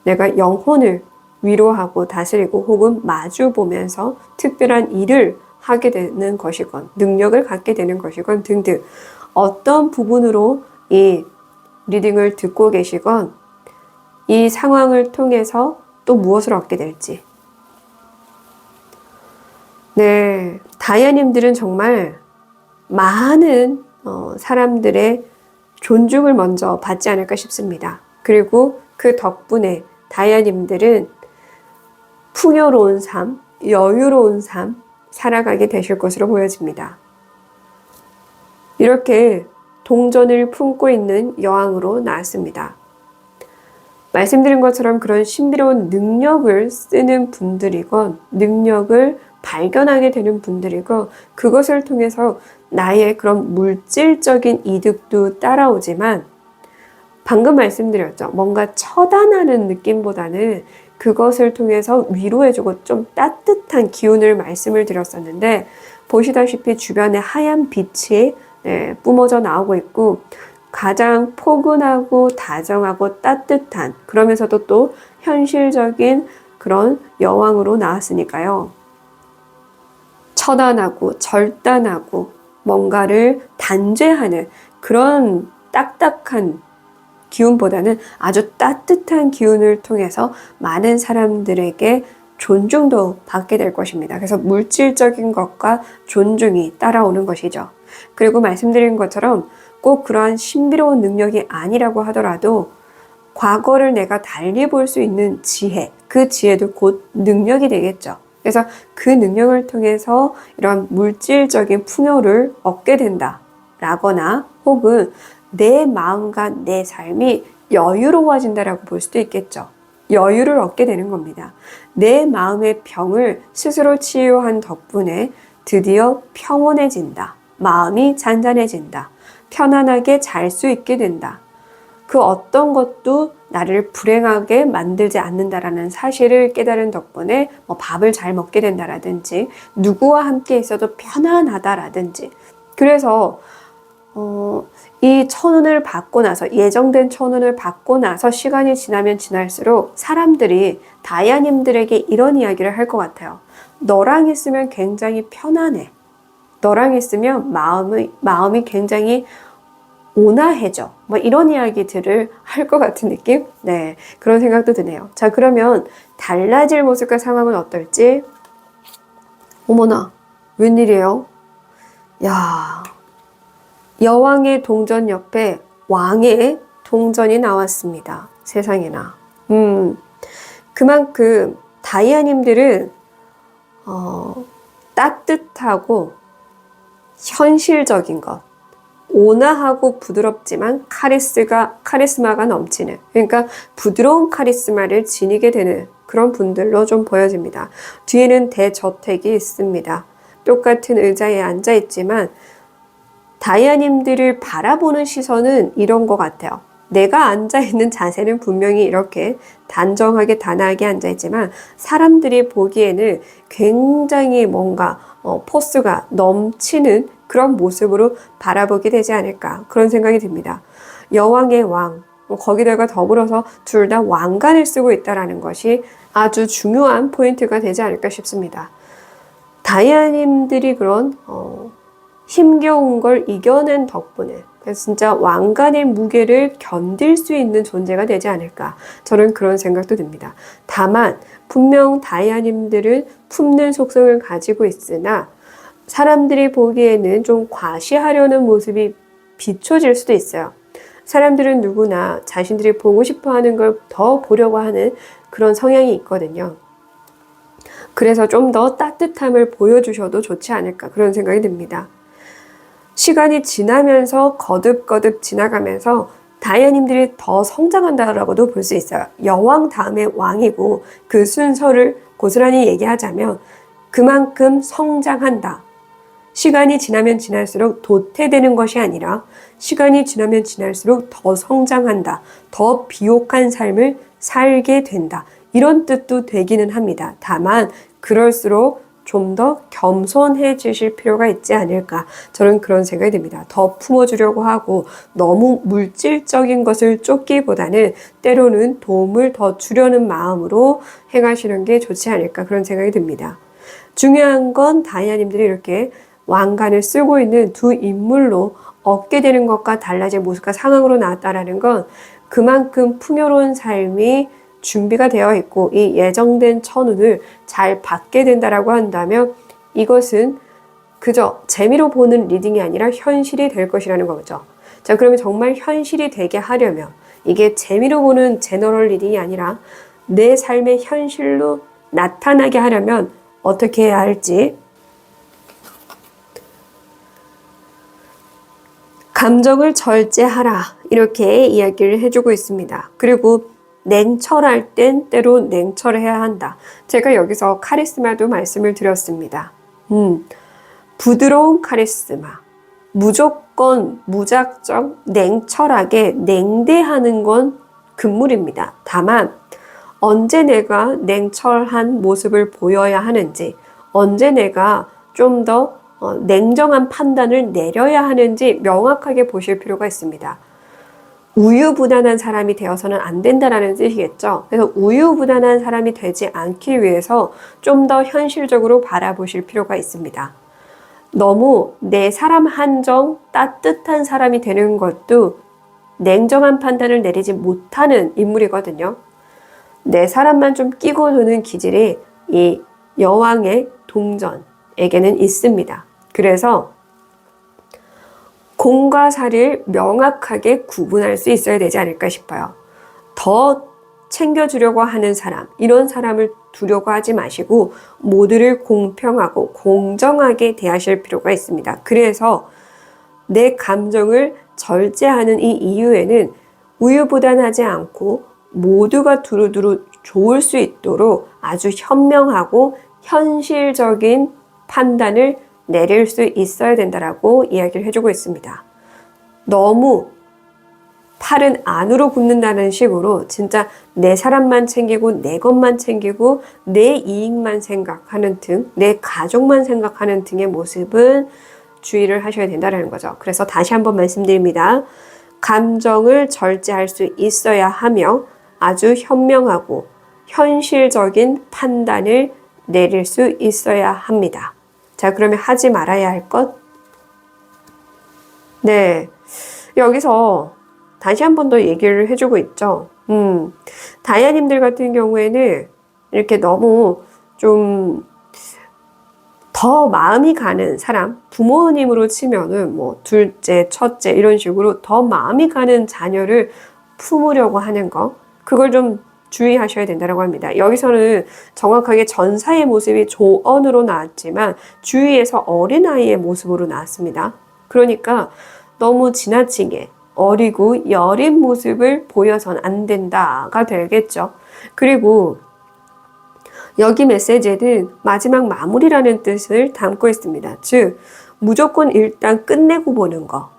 Speaker 1: 내가 영혼을 위로하고 다스리고 혹은 마주 보면서 특별한 일을 하게 되는 것이건, 능력을 갖게 되는 것이건 등등, 어떤 부분으로 이 리딩을 듣고 계시건 이 상황을 통해서 또 무엇을 얻게 될지. 네, 다이아님들은 정말 많은 사람들의 존중을 먼저 받지 않을까 싶습니다. 그리고 그 덕분에 다이아님들은 풍요로운 삶, 여유로운 삶 살아가게 되실 것으로 보여집니다. 이렇게 동전을 품고 있는 여왕으로 나왔습니다. 말씀드린 것처럼 그런 신비로운 능력을 쓰는 분들이건 능력을 발견하게 되는 분들이건 그것을 통해서 나의 그런 물질적인 이득도 따라오지만 방금 말씀드렸죠. 뭔가 처단하는 느낌보다는 그것을 통해서 위로해주고 좀 따뜻한 기운을 말씀을 드렸었는데 보시다시피 주변에 하얀 빛이 뿜어져 나오고 있고 가장 포근하고 다정하고 따뜻한 그러면서도 또 현실적인 그런 여왕으로 나왔으니까요. 처단하고 절단하고 뭔가를 단죄하는 그런 딱딱한 기운보다는 아주 따뜻한 기운을 통해서 많은 사람들에게 존중도 받게 될 것입니다. 그래서 물질적인 것과 존중이 따라오는 것이죠. 그리고 말씀드린 것처럼 꼭 그러한 신비로운 능력이 아니라고 하더라도 과거를 내가 달리 볼 수 있는 지혜, 그 지혜도 곧 능력이 되겠죠. 그래서 그 능력을 통해서 이런 물질적인 풍요를 얻게 된다라거나 혹은 내 마음과 내 삶이 여유로워진다라고 볼 수도 있겠죠. 여유를 얻게 되는 겁니다. 내 마음의 병을 스스로 치유한 덕분에 드디어 평온해진다. 마음이 잔잔해진다. 편안하게 잘 수 있게 된다. 그 어떤 것도 나를 불행하게 만들지 않는다라는 사실을 깨달은 덕분에 밥을 잘 먹게 된다라든지 누구와 함께 있어도 편안하다라든지 그래서 이 천운을 받고 나서 예정된 천운을 받고 나서 시간이 지나면 지날수록 사람들이 다이아님들에게 이런 이야기를 할 것 같아요. 너랑 있으면 굉장히 편안해. 너랑 있으면 마음이 굉장히 온화해져. 뭐 이런 이야기들을 할 것 같은 느낌? 네, 그런 생각도 드네요. 자, 그러면 달라질 모습과 상황은 어떨지? 어머나, 웬일이에요? 야, 여왕의 동전 옆에 왕의 동전이 나왔습니다. 세상에나. 그만큼 다이아님들은 따뜻하고 현실적인 것, 온화하고 부드럽지만 카리스마가 넘치는, 그러니까 부드러운 카리스마를 지니게 되는 그런 분들로 좀 보여집니다. 뒤에는 대저택이 있습니다. 똑같은 의자에 앉아 있지만 다이아님들을 바라보는 시선은 이런 것 같아요. 내가 앉아있는 자세는 분명히 이렇게 단정하게 단아하게 앉아있지만 사람들이 보기에는 굉장히 뭔가 포스가 넘치는 그런 모습으로 바라보게 되지 않을까 그런 생각이 듭니다. 여왕의 왕, 거기다가 더불어서 둘 다 왕관을 쓰고 있다는 것이 아주 중요한 포인트가 되지 않을까 싶습니다. 다이아님들이 그런 힘겨운 걸 이겨낸 덕분에 진짜 왕관의 무게를 견딜 수 있는 존재가 되지 않을까 저는 그런 생각도 듭니다. 다만 분명 다이아님들은 품는 속성을 가지고 있으나 사람들이 보기에는 좀 과시하려는 모습이 비춰질 수도 있어요. 사람들은 누구나 자신들이 보고 싶어 하는 걸 더 보려고 하는 그런 성향이 있거든요. 그래서 좀 더 따뜻함을 보여주셔도 좋지 않을까 그런 생각이 듭니다. 시간이 지나면서 거듭거듭 지나가면서 다이아님들이 더 성장한다라고도 볼 수 있어요. 여왕 다음에 왕이고 그 순서를 고스란히 얘기하자면 그만큼 성장한다. 시간이 지나면 지날수록 도태되는 것이 아니라 시간이 지나면 지날수록 더 성장한다. 더 비옥한 삶을 살게 된다. 이런 뜻도 되기는 합니다. 다만 그럴수록 좀 더 겸손해지실 필요가 있지 않을까. 저는 그런 생각이 듭니다. 더 품어주려고 하고 너무 물질적인 것을 쫓기보다는 때로는 도움을 더 주려는 마음으로 행하시는 게 좋지 않을까. 그런 생각이 듭니다. 중요한 건 다이아님들이 이렇게 왕관을 쓰고 있는 두 인물로 얻게 되는 것과 달라진 모습과 상황으로 나왔다라는 건 그만큼 풍요로운 삶이 준비가 되어 있고 이 예정된 천운을 잘 받게 된다라고 한다면 이것은 그저 재미로 보는 리딩이 아니라 현실이 될 것이라는 거죠. 자, 그러면 정말 현실이 되게 하려면 이게 재미로 보는 제너럴 리딩이 아니라 내 삶의 현실로 나타나게 하려면 어떻게 해야 할지, 감정을 절제하라 이렇게 이야기를 해주고 있습니다. 그리고 냉철할 땐 때로 냉철해야 한다. 제가 여기서 카리스마도 말씀을 드렸습니다. 부드러운 카리스마, 무조건 무작정 냉철하게 냉대하는 건 금물입니다. 다만 언제 내가 냉철한 모습을 보여야 하는지, 언제 내가 좀 더 냉정한 판단을 내려야 하는지 명확하게 보실 필요가 있습니다. 우유부단한 사람이 되어서는 안 된다라는 뜻이겠죠. 그래서 우유부단한 사람이 되지 않기 위해서 좀 더 현실적으로 바라보실 필요가 있습니다. 너무 내 사람 한정 따뜻한 사람이 되는 것도 냉정한 판단을 내리지 못하는 인물이거든요. 내 사람만 좀 끼고 노는 기질이 이 여왕의 동전에게는 있습니다. 그래서 공과 사를 명확하게 구분할 수 있어야 되지 않을까 싶어요. 더 챙겨주려고 하는 사람, 이런 사람을 두려고 하지 마시고 모두를 공평하고 공정하게 대하실 필요가 있습니다. 그래서 내 감정을 절제하는 이 이유에는 우유부단하지 않고 모두가 두루두루 좋을 수 있도록 아주 현명하고 현실적인 판단을 내릴 수 있어야 된다라고 이야기를 해주고 있습니다. 너무 팔은 안으로 굽는다는 식으로 진짜 내 사람만 챙기고 내 것만 챙기고 내 이익만 생각하는 등, 내 가족만 생각하는 등의 모습은 주의를 하셔야 된다는 거죠. 그래서 다시 한번 말씀드립니다. 감정을 절제할 수 있어야 하며 아주 현명하고 현실적인 판단을 내릴 수 있어야 합니다. 자, 그러면 하지 말아야 할 것? 네, 여기서 다시 한 번 더 얘기를 해주고 있죠. 다이아님들 같은 경우에는 이렇게 너무 좀 더 마음이 가는 사람, 부모님으로 치면은 뭐 둘째, 첫째 이런 식으로 더 마음이 가는 자녀를 품으려고 하는 거, 그걸 좀 주의하셔야 된다고 합니다. 여기서는 정확하게 전사의 모습이 조언으로 나왔지만 주위에서 어린아이의 모습으로 나왔습니다. 그러니까 너무 지나치게 어리고 여린 모습을 보여선 안 된다가 되겠죠. 그리고 여기 메시지에는 마지막 마무리라는 뜻을 담고 있습니다. 즉, 무조건 일단 끝내고 보는 거.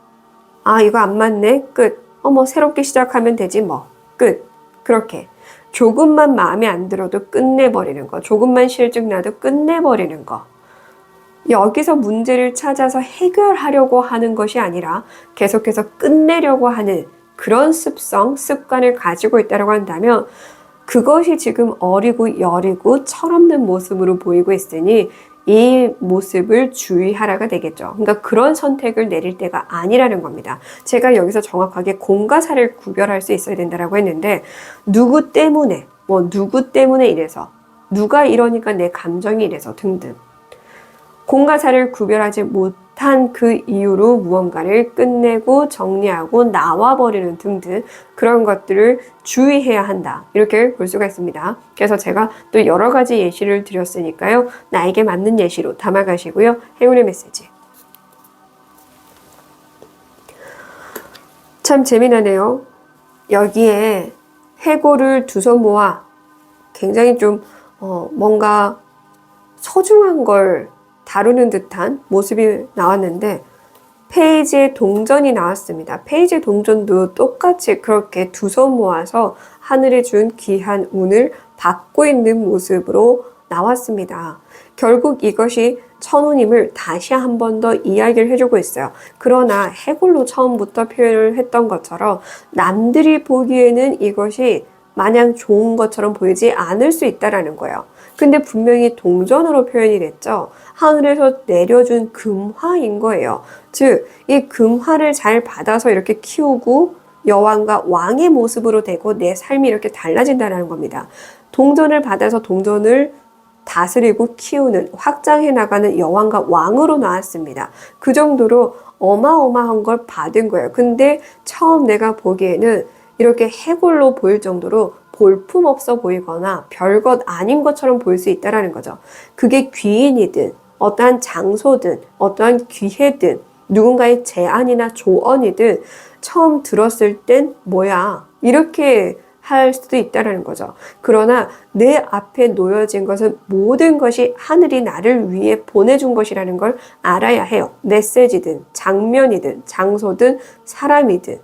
Speaker 1: 아, 이거 안 맞네? 끝. 새롭게 시작하면 되지 뭐. 끝. 그렇게. 조금만 마음에 안 들어도 끝내버리는 거. 조금만 실증나도 끝내버리는 거. 여기서 문제를 찾아서 해결하려고 하는 것이 아니라 계속해서 끝내려고 하는 그런 습성, 습관을 가지고 있다고 한다면 그것이 지금 어리고 여리고 철없는 모습으로 보이고 있으니 이 모습을 주의하라가 되겠죠. 그러니까 그런 선택을 내릴 때가 아니라는 겁니다. 제가 여기서 정확하게 공과 사를 구별할 수 있어야 된다고 했는데 누구 때문에, 누구 때문에 이래서, 누가 이러니까 내 감정이 이래서 등등. 공과 사를 구별하지 못한 그 이유로 무언가를 끝내고 정리하고 나와버리는 등등 그런 것들을 주의해야 한다. 이렇게 볼 수가 있습니다. 그래서 제가 또 여러 가지 예시를 드렸으니까요. 나에게 맞는 예시로 담아가시고요. 행운의 메시지. 참 재미나네요. 여기에 해골을 두 손 모아 굉장히 좀 뭔가 소중한 걸 다루는 듯한 모습이 나왔는데 페이지의 동전이 나왔습니다. 페이지의 동전도 똑같이 그렇게 두 손 모아서 하늘에 준 귀한 운을 받고 있는 모습으로 나왔습니다. 결국 이것이 천운임을 다시 한 번 더 이야기를 해주고 있어요. 그러나 해골로 처음부터 표현을 했던 것처럼 남들이 보기에는 이것이 마냥 좋은 것처럼 보이지 않을 수 있다라는 거예요. 근데 분명히 동전으로 표현이 됐죠. 하늘에서 내려준 금화인 거예요. 즉, 이 금화를 잘 받아서 이렇게 키우고 여왕과 왕의 모습으로 되고 내 삶이 이렇게 달라진다는 겁니다. 동전을 받아서 동전을 다스리고 키우는, 확장해 나가는 여왕과 왕으로 나왔습니다. 그 정도로 어마어마한 걸 받은 거예요. 근데 처음 내가 보기에는 이렇게 해골로 보일 정도로 볼품없어 보이거나 별것 아닌 것처럼 보일 수 있다는 거죠. 그게 귀인이든 어떠한 장소든 어떠한 기회든 누군가의 제안이나 조언이든 처음 들었을 땐 뭐야 이렇게 할 수도 있다는 거죠. 그러나 내 앞에 놓여진 것은 모든 것이 하늘이 나를 위해 보내준 것이라는 걸 알아야 해요. 메시지든 장면이든 장소든 사람이든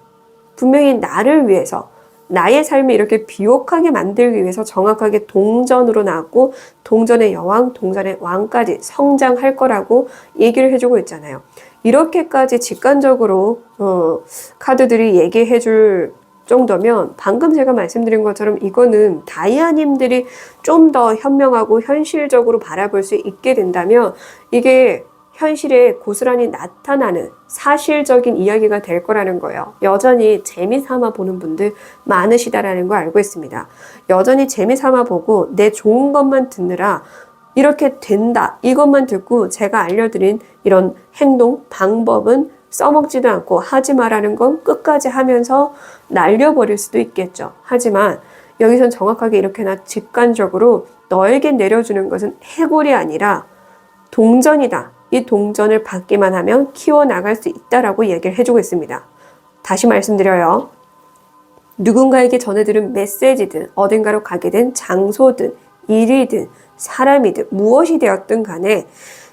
Speaker 1: 분명히 나를 위해서 나의 삶을 이렇게 비옥하게 만들기 위해서 정확하게 동전으로 나왔고 동전의 여왕, 동전의 왕까지 성장할 거라고 얘기를 해주고 있잖아요. 이렇게까지 직관적으로 카드들이 얘기해 줄 정도면 방금 제가 말씀드린 것처럼 이거는 다이아님들이 좀 더 현명하고 현실적으로 바라볼 수 있게 된다면 이게 현실에 고스란히 나타나는 사실적인 이야기가 될 거라는 거예요. 여전히 재미삼아 보는 분들 많으시다라는 거 알고 있습니다. 여전히 재미삼아 보고 내 좋은 것만 듣느라 이렇게 된다 이것만 듣고 제가 알려드린 이런 행동 방법은 써먹지도 않고 하지 말라는 건 끝까지 하면서 날려버릴 수도 있겠죠. 하지만 여기선 정확하게 이렇게나 직관적으로 너에게 내려주는 것은 해골이 아니라 동전이다. 이 동전을 받기만 하면 키워나갈 수 있다라고 얘기를 해주고 있습니다. 다시 말씀드려요. 누군가에게 전해들은 메시지든 어딘가로 가게 된 장소든 일이든 사람이든 무엇이 되었든 간에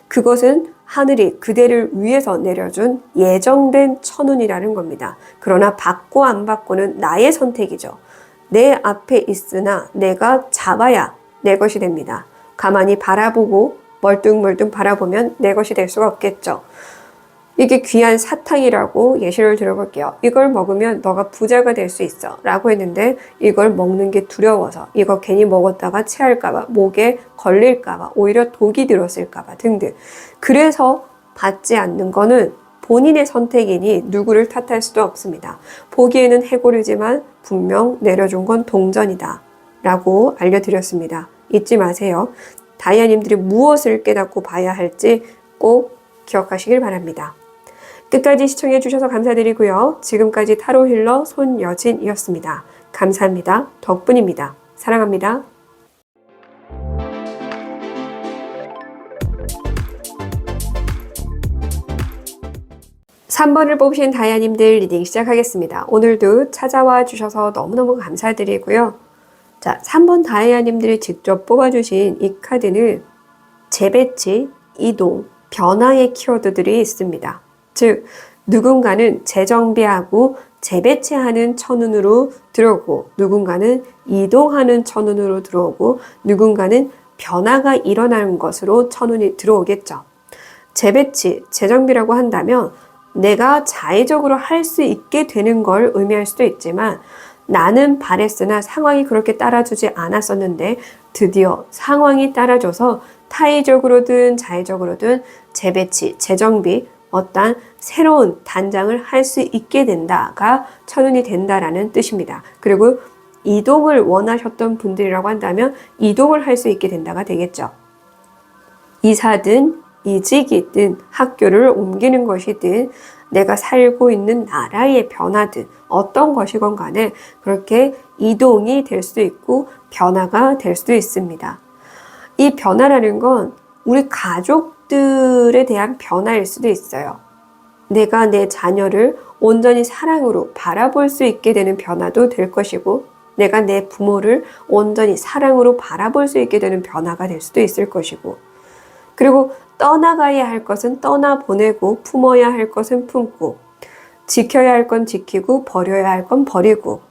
Speaker 1: 그것은 하늘이 그대를 위해서 내려준 예정된 천운이라는 겁니다. 그러나 받고 안 받고는 나의 선택이죠. 내 앞에 있으나 내가 잡아야 내 것이 됩니다. 가만히 바라보고 멀뚱멀뚱 바라보면 내 것이 될 수가 없겠죠. 이게 귀한 사탕이라고 예시를 들어볼게요. 이걸 먹으면 너가 부자가 될 수 있어 라고 했는데 이걸 먹는 게 두려워서 이거 괜히 먹었다가 체할까봐 목에 걸릴까봐 오히려 독이 들었을까봐 등등. 그래서 받지 않는 거는 본인의 선택이니 누구를 탓할 수도 없습니다. 보기에는 해골이지만 분명 내려준 건 동전이다 라고 알려드렸습니다. 잊지 마세요. 다이아님들이 무엇을 깨닫고 봐야 할지 꼭 기억하시길 바랍니다. 끝까지 시청해 주셔서 감사드리고요. 지금까지 타로 힐러 손여진이었습니다. 감사합니다. 덕분입니다. 사랑합니다. 3번을 뽑으신 다이아님들 리딩 시작하겠습니다. 오늘도 찾아와 주셔서 너무너무 감사드리고요. 자, 3번 다이아님들이 직접 뽑아주신 이 카드는 재배치, 이동, 변화의 키워드들이 있습니다. 즉, 누군가는 재정비하고 재배치하는 천운으로 들어오고 누군가는 이동하는 천운으로 들어오고 누군가는 변화가 일어나는 것으로 천운이 들어오겠죠. 재배치, 재정비라고 한다면 내가 자의적으로 할 수 있게 되는 걸 의미할 수도 있지만 나는 바랬으나 상황이 그렇게 따라주지 않았었는데 드디어 상황이 따라줘서 타의적으로든 자의적으로든 재배치, 재정비, 어떤 새로운 단장을 할 수 있게 된다가 천운이 된다라는 뜻입니다. 그리고 이동을 원하셨던 분들이라고 한다면 이동을 할 수 있게 된다가 되겠죠. 이사든 이직이든 학교를 옮기는 것이든 내가 살고 있는 나라의 변화든 어떤 것이건 간에 그렇게 이동이 될 수도 있고 변화가 될 수도 있습니다. 이 변화라는 건 우리 가족들에 대한 변화일 수도 있어요. 내가 내 자녀를 온전히 사랑으로 바라볼 수 있게 되는 변화도 될 것이고, 내가 내 부모를 온전히 사랑으로 바라볼 수 있게 되는 변화가 될 수도 있을 것이고, 그리고 떠나가야 할 것은 떠나보내고, 품어야 할 것은 품고, 지켜야 할 건 지키고, 버려야 할 건 버리고,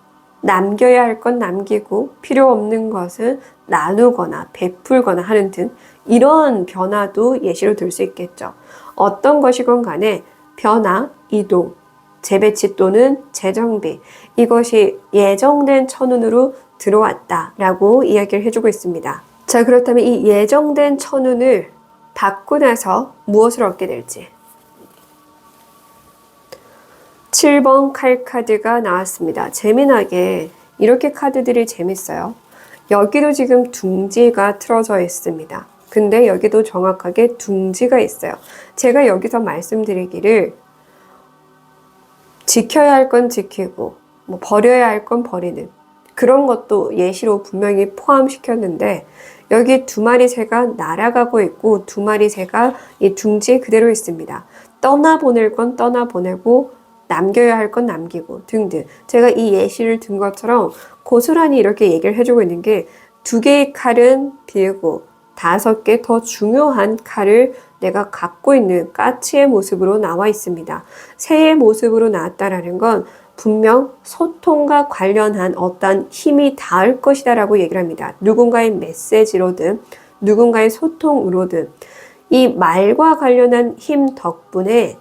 Speaker 1: 남겨야 할 건 남기고, 필요 없는 것은 나누거나 베풀거나 하는 등 이런 변화도 예시로 들 수 있겠죠. 어떤 것이건 간에 변화, 이동, 재배치 또는 재정비, 이것이 예정된 천운으로 들어왔다라고 이야기를 해주고 있습니다. 자, 그렇다면 이 예정된 천운을 받고 나서 무엇을 얻게 될지. 7번 칼 카드가 나왔습니다. 재미나게 이렇게 카드들이 재밌어요. 여기도 지금 둥지가 틀어져 있습니다. 근데 여기도 정확하게 둥지가 있어요. 제가 여기서 말씀드리기를 지켜야 할 건 지키고 버려야 할 건 버리는 그런 것도 예시로 분명히 포함시켰는데, 여기 두 마리 새가 날아가고 있고 두 마리 새가 이 둥지에 그대로 있습니다. 떠나보낼 건 떠나보내고 남겨야 할 건 남기고 등등. 제가 이 예시를 든 것처럼 고스란히 이렇게 얘기를 해주고 있는 게, 두 개의 칼은 비고 5개 더 중요한 칼을 내가 갖고 있는 까치의 모습으로 나와 있습니다. 새의 모습으로 나왔다라는 건 분명 소통과 관련한 어떤 힘이 닿을 것이다 라고 얘기를 합니다. 누군가의 메시지로든 누군가의 소통으로든 이 말과 관련한 힘 덕분에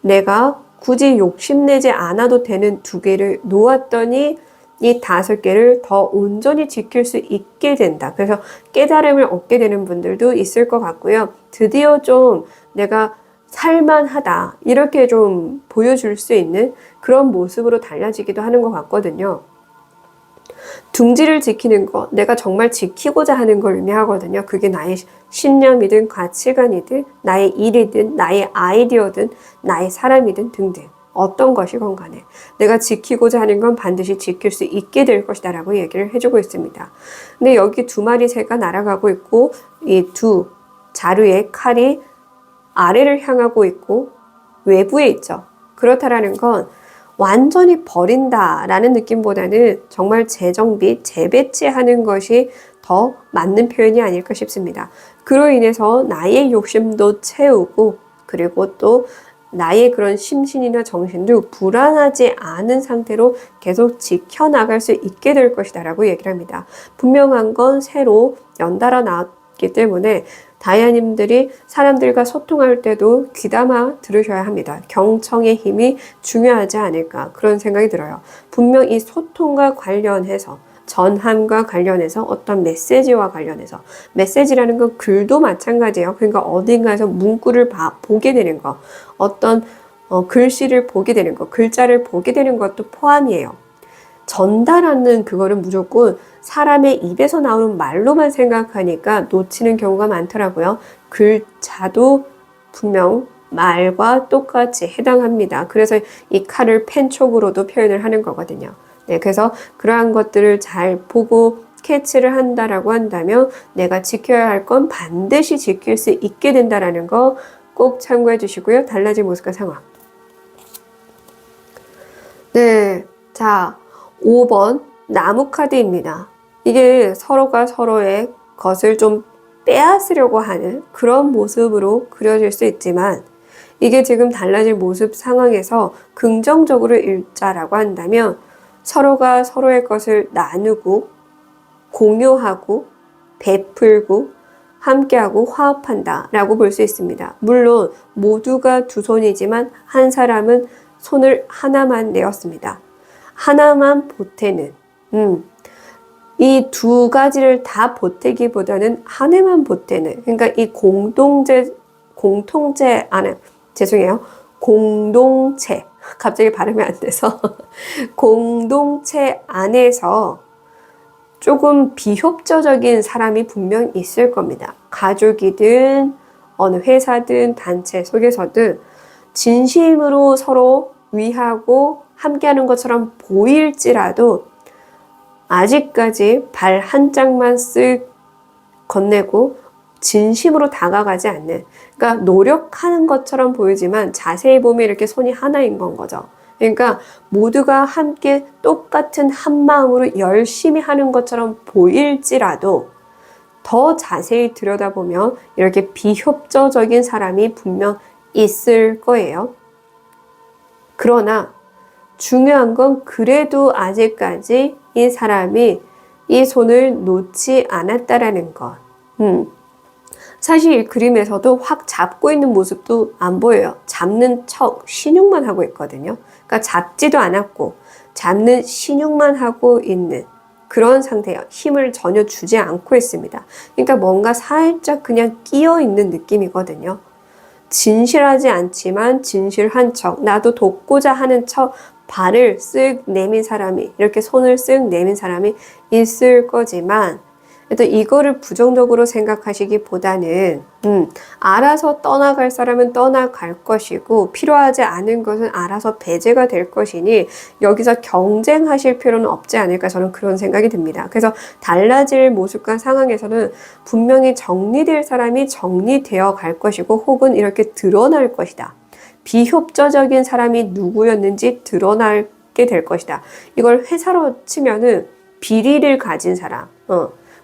Speaker 1: 내가 굳이 욕심내지 않아도 되는 2개를 놓았더니 이 5개를 더 온전히 지킬 수 있게 된다. 그래서 깨달음을 얻게 되는 분들도 있을 것 같고요. 드디어 좀 내가 살만하다 이렇게 좀 보여줄 수 있는 그런 모습으로 달라지기도 하는 것 같거든요. 둥지를 지키는 것, 내가 정말 지키고자 하는 걸 의미하거든요. 그게 나의 신념이든 가치관이든 나의 일이든 나의 아이디어든 나의 사람이든 등등 어떤 것이건 간에 내가 지키고자 하는 건 반드시 지킬 수 있게 될 것이다 라고 얘기를 해주고 있습니다. 근데 여기 두 마리 새가 날아가고 있고 이 두 자루의 칼이 아래를 향하고 있고 외부에 있죠. 그렇다라는 건 완전히 버린다라는 느낌보다는 정말 재정비, 재배치하는 것이 더 맞는 표현이 아닐까 싶습니다. 그로 인해서 나의 욕심도 채우고, 그리고 또 나의 그런 심신이나 정신도 불안하지 않은 상태로 계속 지켜나갈 수 있게 될 것이다 라고 얘기를 합니다. 분명한 건 새로 연달아 나왔기 때문에 다이아님들이 사람들과 소통할 때도 귀담아 들으셔야 합니다. 경청의 힘이 중요하지 않을까 그런 생각이 들어요. 분명 이 소통과 관련해서, 전함과 관련해서, 어떤 메시지와 관련해서, 메시지라는 건 글도 마찬가지예요. 그러니까 어딘가에서 문구를 보게 되는 거, 어떤 글씨를 보게 되는 거, 글자를 보게 되는 것도 포함이에요. 전달하는 그거는 무조건 사람의 입에서 나오는 말로만 생각하니까 놓치는 경우가 많더라고요. 글자도 분명 말과 똑같이 해당합니다. 그래서 이 칼을 펜촉으로도 표현을 하는 거거든요. 네, 그래서 그러한 것들을 잘 보고 캐치를 한다라고 한다면 내가 지켜야 할 건 반드시 지킬 수 있게 된다라는 거 꼭 참고해 주시고요. 달라진 모습과 상황. 네, 자 5번 나무 카드입니다. 이게 서로가 서로의 것을 좀 빼앗으려고 하는 그런 모습으로 그려질 수 있지만, 이게 지금 달라질 모습 상황에서 긍정적으로 읽자라고 한다면 서로가 서로의 것을 나누고 공유하고 베풀고 함께하고 화합한다 라고 볼 수 있습니다. 물론 모두가 두 손이지만 한 사람은 손을 하나만 내었습니다. 하나만 보태는, 이 두 가지를 다 보태기보다는 하나만 보태는, 그러니까 이 공동체 갑자기 발음이 안 돼서 공동체 안에서 조금 비협조적인 사람이 분명 있을 겁니다. 가족이든 어느 회사든 단체 속에서든 진심으로 서로 위하고 함께하는 것처럼 보일지라도 아직까지 발 한 짝만 쓱 건네고 진심으로 다가가지 않는, 그러니까 노력하는 것처럼 보이지만 자세히 보면 이렇게 손이 하나인 건 거죠. 그러니까 모두가 함께 똑같은 한 마음으로 열심히 하는 것처럼 보일지라도 더 자세히 들여다보면 이렇게 비협조적인 사람이 분명 있을 거예요. 그러나 중요한 건 그래도 아직까지 이 사람이 이 손을 놓지 않았다라는 것. 사실 이 그림에서도 확 잡고 있는 모습도 안 보여요. 잡는 척 신용만 하고 있거든요. 그러니까 잡지도 않았고 잡는 신용만 하고 있는 그런 상태예요. 힘을 전혀 주지 않고 있습니다. 그러니까 뭔가 살짝 그냥 끼어 있는 느낌이거든요. 진실하지 않지만 진실한 척, 나도 돕고자 하는 척 발을 쓱 내민 사람이, 이렇게 손을 쓱 내민 사람이 있을 거지만 또 이거를 부정적으로 생각하시기보다는 알아서 떠나갈 사람은 떠나갈 것이고 필요하지 않은 것은 알아서 배제가 될 것이니 여기서 경쟁하실 필요는 없지 않을까 저는 그런 생각이 듭니다. 그래서 달라질 모습과 상황에서는 분명히 정리될 사람이 정리되어 갈 것이고 혹은 이렇게 드러날 것이다. 비협조적인 사람이 누구였는지 드러나게 될 것이다. 이걸 회사로 치면은 비리를 가진 사람,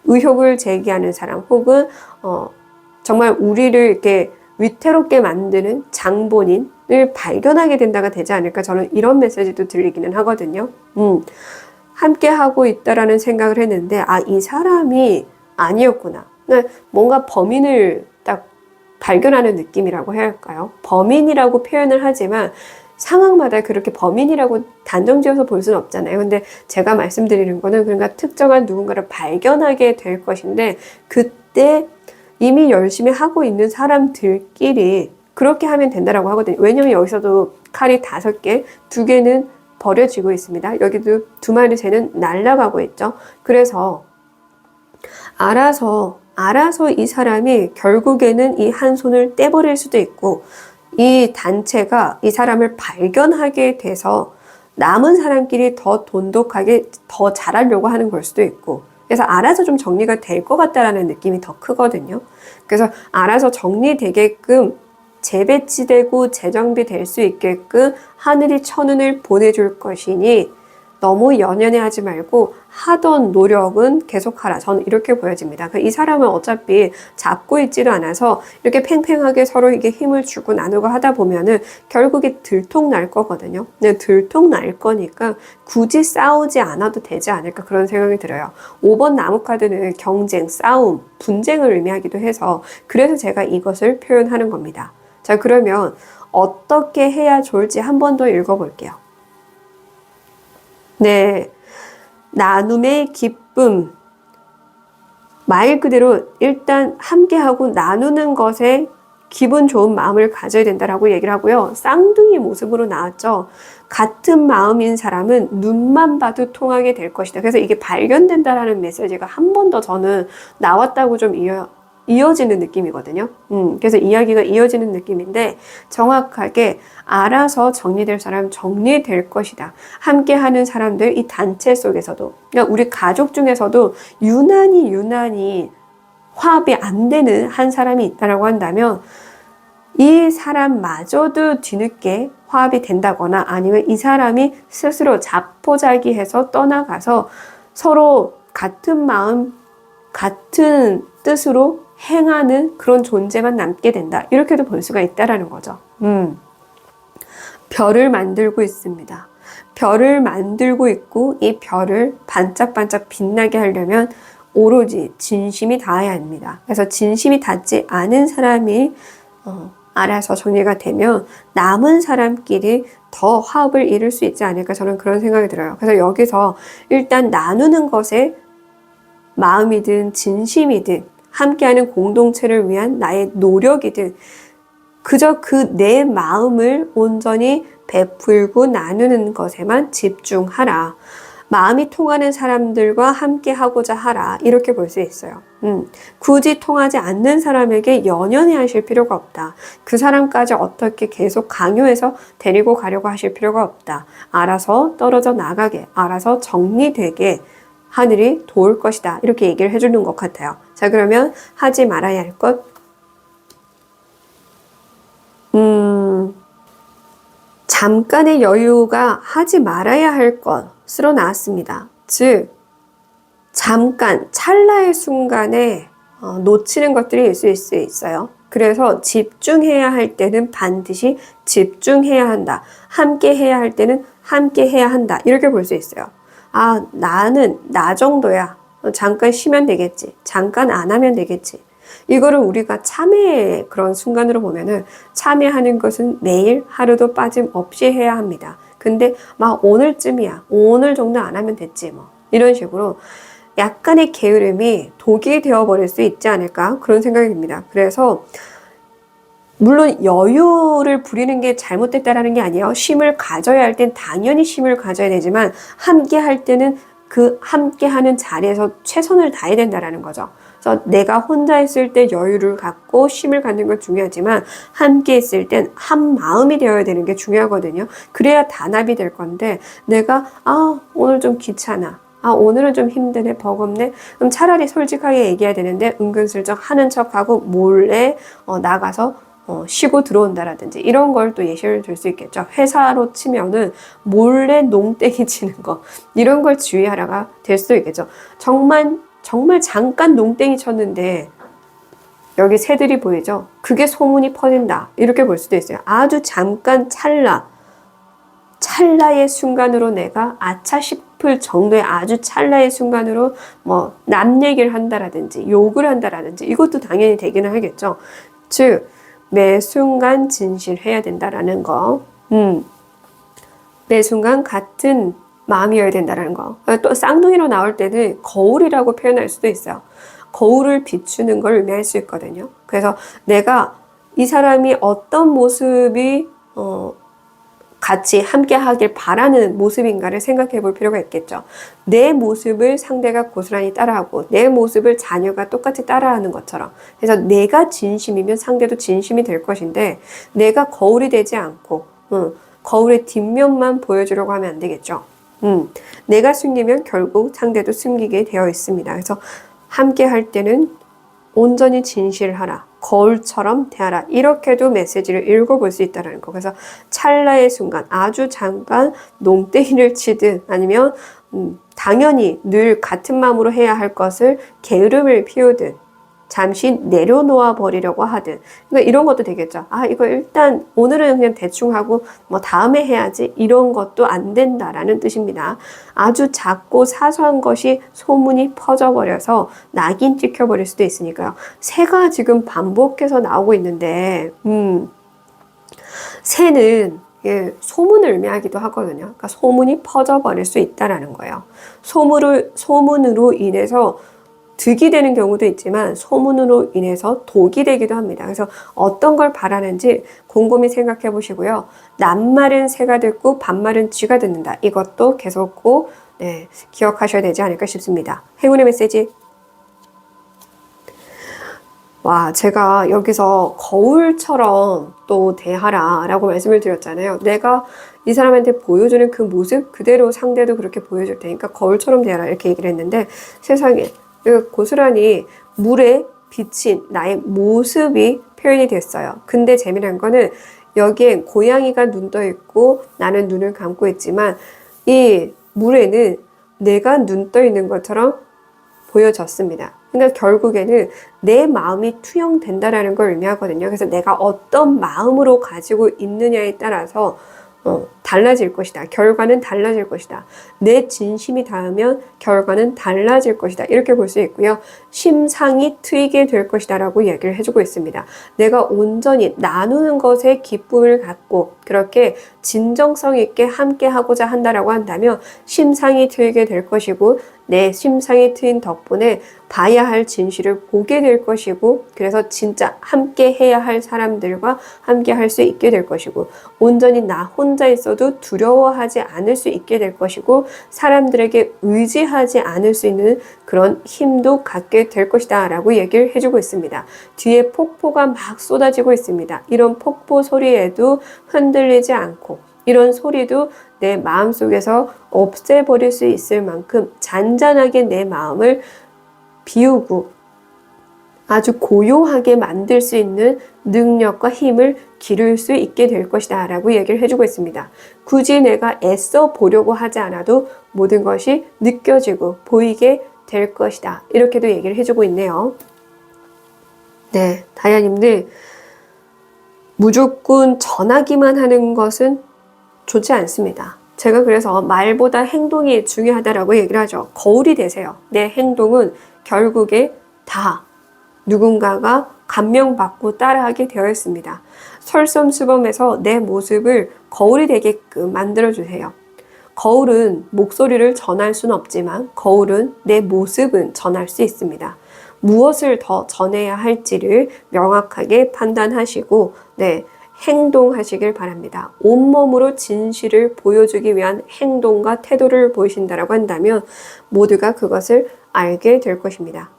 Speaker 1: 의혹을 제기하는 사람 혹은 정말 우리를 이렇게 위태롭게 만드는 장본인을 발견하게 된다가 되지 않을까 저는 이런 메시지도 들리기는 하거든요. 함께 하고 있다라는 생각을 했는데 이 사람이 아니었구나. 그러니까 뭔가 범인을 딱 발견하는 느낌이라고 해야 할까요? 범인이라고 표현을 하지만 상황마다 그렇게 범인이라고 단정지어서 볼 수는 없잖아요. 근데 제가 말씀드리는 거는 그러니까 특정한 누군가를 발견하게 될 것인데 그때 이미 열심히 하고 있는 사람들끼리 그렇게 하면 된다라고 하거든요. 왜냐면 여기서도 칼이 5개, 2개는 버려지고 있습니다. 여기도 2마리 새는 날아가고 있죠. 그래서 알아서 이 사람이 결국에는 이 한 손을 떼버릴 수도 있고 이 단체가 이 사람을 발견하게 돼서 남은 사람끼리 더 돈독하게 더 잘하려고 하는 걸 수도 있고 그래서 알아서 좀 정리가 될 것 같다라는 느낌이 더 크거든요. 그래서 알아서 정리되게끔 재배치되고 재정비될 수 있게끔 하늘이 천운을 보내줄 것이니 너무 연연해하지 말고 하던 노력은 계속하라. 저는 이렇게 보여집니다. 이 사람은 어차피 잡고 있지도 않아서 이렇게 팽팽하게 서로에게 힘을 주고 나누고 하다 보면은 결국에 들통날 거거든요. 근데 들통날 거니까 굳이 싸우지 않아도 되지 않을까 그런 생각이 들어요. 5번 나무 카드는 경쟁, 싸움, 분쟁을 의미하기도 해서 그래서 제가 이것을 표현하는 겁니다. 자, 그러면 어떻게 해야 좋을지 한 번 더 읽어볼게요. 네, 나눔의 기쁨. 말 그대로 일단 함께하고 나누는 것에 기분 좋은 마음을 가져야 된다라고 얘기를 하고요. 쌍둥이 모습으로 나왔죠. 같은 마음인 사람은 눈만 봐도 통하게 될 것이다. 그래서 이게 발견된다라는 메시지가 한 번 더 저는 나왔다고 좀 이어지는 느낌이거든요. 그래서 이야기가 이어지는 느낌인데 정확하게 알아서 정리될 사람 정리될 것이다. 함께하는 사람들 이 단체 속에서도 그러니까 우리 가족 중에서도 유난히 화합이 안 되는 한 사람이 있다라고 한다면 이 사람마저도 뒤늦게 화합이 된다거나 아니면 이 사람이 스스로 자포자기해서 떠나가서 서로 같은 마음 같은 뜻으로 행하는 그런 존재만 남게 된다. 이렇게도 볼 수가 있다라는 거죠. 별을 만들고 있습니다. 별을 만들고 있고 이 별을 반짝반짝 빛나게 하려면 오로지 진심이 닿아야 합니다. 그래서 진심이 닿지 않은 사람이 알아서 정리가 되면 남은 사람끼리 더 화합을 이룰 수 있지 않을까 저는 그런 생각이 들어요. 그래서 여기서 일단 나누는 것에 마음이든 진심이든 함께하는 공동체를 위한 나의 노력이든 그저 그 내 마음을 온전히 베풀고 나누는 것에만 집중하라. 마음이 통하는 사람들과 함께 하고자 하라. 이렇게 볼 수 있어요. 굳이 통하지 않는 사람에게 연연해 하실 필요가 없다. 그 사람까지 어떻게 계속 강요해서 데리고 가려고 하실 필요가 없다. 알아서 떨어져 나가게, 알아서 정리되게 하늘이 도울 것이다. 이렇게 얘기를 해주는 것 같아요. 자, 그러면 하지 말아야 할 것. 잠깐의 여유가 하지 말아야 할 것으로 나왔습니다. 즉, 잠깐, 찰나의 순간에 놓치는 것들이 있을 수 있어요. 그래서 집중해야 할 때는 반드시 집중해야 한다. 함께 해야 할 때는 함께 해야 한다. 이렇게 볼 수 있어요. 아, 나는 나 정도야. 잠깐 쉬면 되겠지. 잠깐 안 하면 되겠지. 이거를 우리가 참회의 그런 순간으로 보면은 참회하는 것은 매일 하루도 빠짐없이 해야 합니다. 근데 막 오늘쯤이야. 오늘 정도 안 하면 됐지 뭐. 이런 식으로 약간의 게으름이 독이 되어버릴 수 있지 않을까 그런 생각이 듭니다. 그래서 물론 여유를 부리는 게 잘못됐다라는 게 아니에요. 쉼을 가져야 할 땐 당연히 쉼을 가져야 되지만 함께 할 때는 그 함께 하는 자리에서 최선을 다해야 된다라는 거죠. 그래서 내가 혼자 있을 때 여유를 갖고 쉼을 갖는 건 중요하지만 함께 있을 땐 한 마음이 되어야 되는 게 중요하거든요. 그래야 단합이 될 건데 내가 오늘 좀 귀찮아. 오늘은 좀 힘드네, 버겁네. 그럼 차라리 솔직하게 얘기해야 되는데 은근슬쩍 하는 척하고 몰래 나가서 쉬고 들어온다라든지 이런 걸 또 예시를 들 수 있겠죠. 회사로 치면은 몰래 농땡이 치는 거 이런 걸 주의하라가 될 수도 있겠죠. 정말 잠깐 농땡이 쳤는데 여기 새들이 보이죠? 그게 소문이 퍼진다. 이렇게 볼 수도 있어요. 아주 잠깐 찰나의 순간으로 내가 아차 싶을 정도의 아주 찰나의 순간으로 뭐 남 얘기를 한다라든지 욕을 한다라든지 이것도 당연히 되기는 하겠죠. 즉 매 순간 진실해야 된다라는 거. 매 순간 같은 마음이어야 된다는 거. 또 쌍둥이로 나올 때는 거울이라고 표현할 수도 있어요. 거울을 비추는 걸 의미할 수 있거든요. 그래서 내가 이 사람이 어떤 모습이 같이 함께 하길 바라는 모습인가를 생각해 볼 필요가 있겠죠. 내 모습을 상대가 고스란히 따라하고 내 모습을 자녀가 똑같이 따라하는 것처럼. 그래서 내가 진심이면 상대도 진심이 될 것인데 내가 거울이 되지 않고 거울의 뒷면만 보여주려고 하면 안 되겠죠. 내가 숨기면 결국 상대도 숨기게 되어 있습니다. 그래서 함께 할 때는 온전히 진실하라. 거울처럼 대하라. 이렇게도 메시지를 읽어볼 수 있다는 거. 그래서 찰나의 순간, 아주 잠깐 농땡이를 치든 아니면 당연히 늘 같은 마음으로 해야 할 것을 게으름을 피우든 잠시 내려놓아 버리려고 하든 그러니까 이런 것도 되겠죠. 이거 일단 오늘은 그냥 대충 하고 뭐 다음에 해야지 이런 것도 안 된다라는 뜻입니다. 아주 작고 사소한 것이 소문이 퍼져버려서 낙인 찍혀버릴 수도 있으니까요. 새가 지금 반복해서 나오고 있는데 새는 소문을 의미하기도 하거든요. 그러니까 소문이 퍼져버릴 수 있다라는 거예요. 소문으로 인해서 득이 되는 경우도 있지만 소문으로 인해서 독이 되기도 합니다. 그래서 어떤 걸 바라는지 곰곰이 생각해 보시고요. 낱말은 새가 듣고 반말은 쥐가 듣는다. 이것도 계속 꼭 기억하셔야 되지 않을까 싶습니다. 행운의 메시지. 와, 제가 여기서 거울처럼 또 대하라 라고 말씀을 드렸잖아요. 내가 이 사람한테 보여주는 그 모습 그대로 상대도 그렇게 보여줄 테니까 거울처럼 대하라 이렇게 얘기를 했는데 세상에 고스란히 물에 비친 나의 모습이 표현이 됐어요. 근데 재미난 거는 여기에 고양이가 눈 떠 있고 나는 눈을 감고 있지만 이 물에는 내가 눈 떠 있는 것처럼 보여졌습니다. 그러니까 결국에는 내 마음이 투영된다라는 걸 의미하거든요. 그래서 내가 어떤 마음으로 가지고 있느냐에 따라서 달라질 것이다. 결과는 달라질 것이다. 내 진심이 닿으면 결과는 달라질 것이다. 이렇게 볼 수 있고요. 심상이 트이게 될 것이다 라고 얘기를 해주고 있습니다. 내가 온전히 나누는 것에 기쁨을 갖고 그렇게 진정성 있게 함께 하고자 한다라고 한다면 심상이 트이게 될 것이고 내 심상이 트인 덕분에 봐야 할 진실을 보게 될 것이고 그래서 진짜 함께 해야 할 사람들과 함께 할 수 있게 될 것이고 온전히 나 혼자 있어도 두려워하지 않을 수 있게 될 것이고 사람들에게 의지하지 않을 수 있는 그런 힘도 갖게 될 것이다 라고 얘기를 해주고 있습니다. 뒤에 폭포가 막 쏟아지고 있습니다. 이런 폭포 소리에도 흔들리지 않고 이런 소리도 내 마음속에서 없애버릴 수 있을 만큼 잔잔하게 내 마음을 비우고 아주 고요하게 만들 수 있는 능력과 힘을 기를 수 있게 될 것이다 라고 얘기를 해주고 있습니다. 굳이 내가 애써 보려고 하지 않아도 모든 것이 느껴지고 보이게 될 것이다. 이렇게도 얘기를 해주고 있네요. 네, 다이아님들 무조건 전하기만 하는 것은 좋지 않습니다. 제가 그래서 말보다 행동이 중요하다라고 얘기를 하죠. 거울이 되세요. 내 행동은 결국에 다 누군가가 감명받고 따라하게 되어 있습니다. 설섬수범해서 내 모습을 거울이 되게끔 만들어주세요. 거울은 목소리를 전할 수는 없지만 거울은 내 모습은 전할 수 있습니다. 무엇을 더 전해야 할지를 명확하게 판단하시고 행동하시길 바랍니다. 온몸으로 진실을 보여주기 위한 행동과 태도를 보이신다라고 한다면 모두가 그것을 알게 될 것입니다.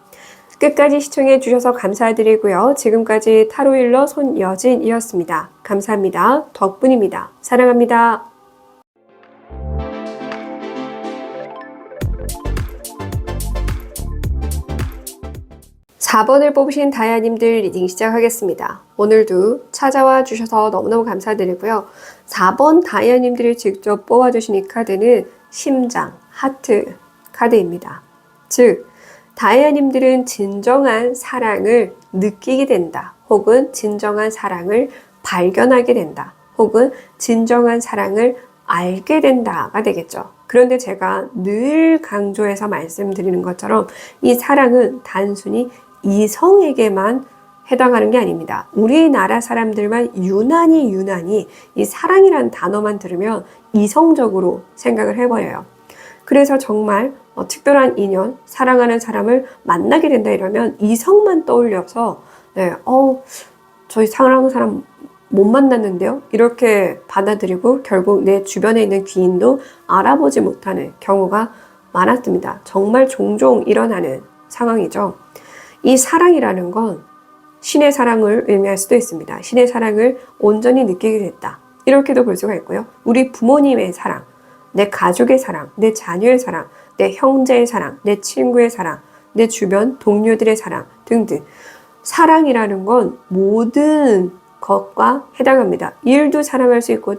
Speaker 1: 끝까지 시청해 주셔서 감사드리고요. 지금까지 타로힐러 손여진이었습니다. 감사합니다. 덕분입니다. 사랑합니다. 4번을 뽑으신 다이아님들 리딩 시작하겠습니다. 오늘도 찾아와 주셔서 너무너무 감사드리고요. 4번 다이아님들이 직접 뽑아주신 이 카드는 심장, 하트 카드입니다. 즉, 다이아님들은 진정한 사랑을 느끼게 된다. 혹은 진정한 사랑을 발견하게 된다. 혹은 진정한 사랑을 알게 된다가 되겠죠. 그런데 제가 늘 강조해서 말씀드리는 것처럼 이 사랑은 단순히 이성에게만 해당하는 게 아닙니다. 우리나라 사람들만 유난히 이 사랑이라는 단어만 들으면 이성적으로 생각을 해버려요. 그래서 정말 특별한 인연, 사랑하는 사람을 만나게 된다 이러면 이성만 떠올려서 저희 사랑하는 사람 못 만났는데요? 이렇게 받아들이고 결국 내 주변에 있는 귀인도 알아보지 못하는 경우가 많았습니다. 정말 종종 일어나는 상황이죠. 이 사랑이라는 건 신의 사랑을 의미할 수도 있습니다. 신의 사랑을 온전히 느끼게 됐다. 이렇게도 볼 수가 있고요. 우리 부모님의 사랑, 내 가족의 사랑, 내 자녀의 사랑, 내 형제의 사랑, 내 친구의 사랑, 내 주변 동료들의 사랑 등등. 사랑이라는 건 모든 것과 해당합니다. 일도 사랑할 수 있고,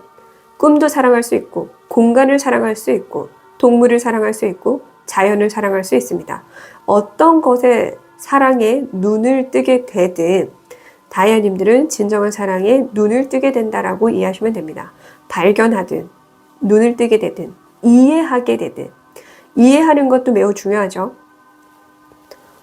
Speaker 1: 꿈도 사랑할 수 있고, 공간을 사랑할 수 있고, 동물을 사랑할 수 있고, 자연을 사랑할 수 있습니다. 어떤 것에 사랑에 눈을 뜨게 되든 다이아님들은 진정한 사랑에 눈을 뜨게 된다라고 이해하시면 됩니다. 발견하든 눈을 뜨게 되든 이해하게 되든 이해하는 것도 매우 중요하죠.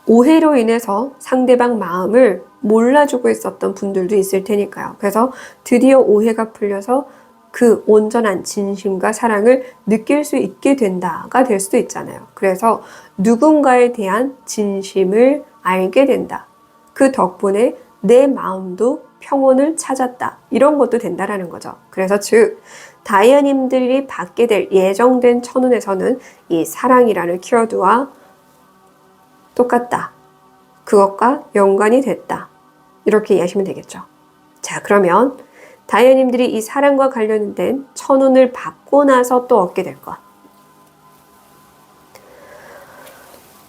Speaker 1: 오해로 인해서 상대방 마음을 몰라주고 있었던 분들도 있을 테니까요. 그래서 드디어 오해가 풀려서 그 온전한 진심과 사랑을 느낄 수 있게 된다가 될 수도 있잖아요. 그래서 누군가에 대한 진심을 알게 된다. 그 덕분에 내 마음도 평온을 찾았다. 이런 것도 된다라는 거죠. 그래서 즉 다이아님들이 받게 될 예정된 천운에서는 이 사랑이라는 키워드와 똑같다. 그것과 연관이 됐다. 이렇게 이해하시면 되겠죠. 자, 그러면 다이아님들이 이 사랑과 관련된 천운을 받고 나서 또 얻게 될 것.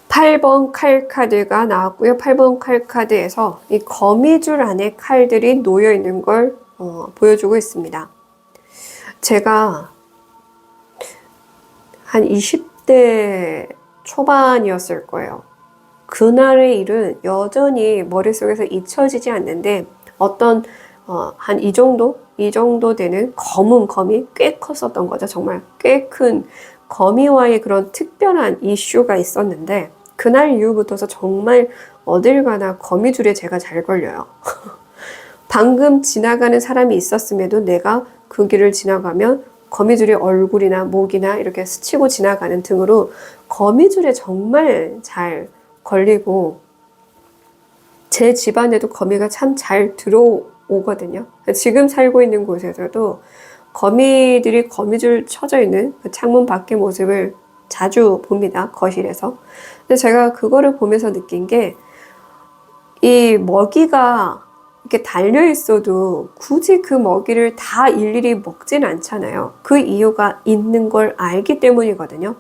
Speaker 1: 8번 칼 카드가 나왔고요. 8번 칼 카드에서 이 거미줄 안에 칼들이 놓여 있는 걸 보여주고 있습니다. 제가 한 20대 초반이었을 거예요. 그날의 일은 여전히 머릿속에서 잊혀지지 않는데 어떤 한 이 정도 되는 검은 거미 꽤 컸었던 거죠. 정말 꽤 큰 거미와의 그런 특별한 이슈가 있었는데 그날 이후부터서 정말 어딜 가나 거미줄에 제가 잘 걸려요. 방금 지나가는 사람이 있었음에도 내가 그 길을 지나가면 거미줄이 얼굴이나 목이나 이렇게 스치고 지나가는 등으로 거미줄에 정말 잘 걸리고 제 집안에도 거미가 참 잘 들어오거든요. 지금 살고 있는 곳에서도 거미들이 거미줄 쳐져 있는 그 창문 밖의 모습을 자주 봅니다. 거실에서. 근데 제가 그거를 보면서 느낀 게 이 먹이가 이렇게 달려 있어도 굳이 그 먹이를 다 일일이 먹진 않잖아요. 그 이유가 있는 걸 알기 때문이거든요.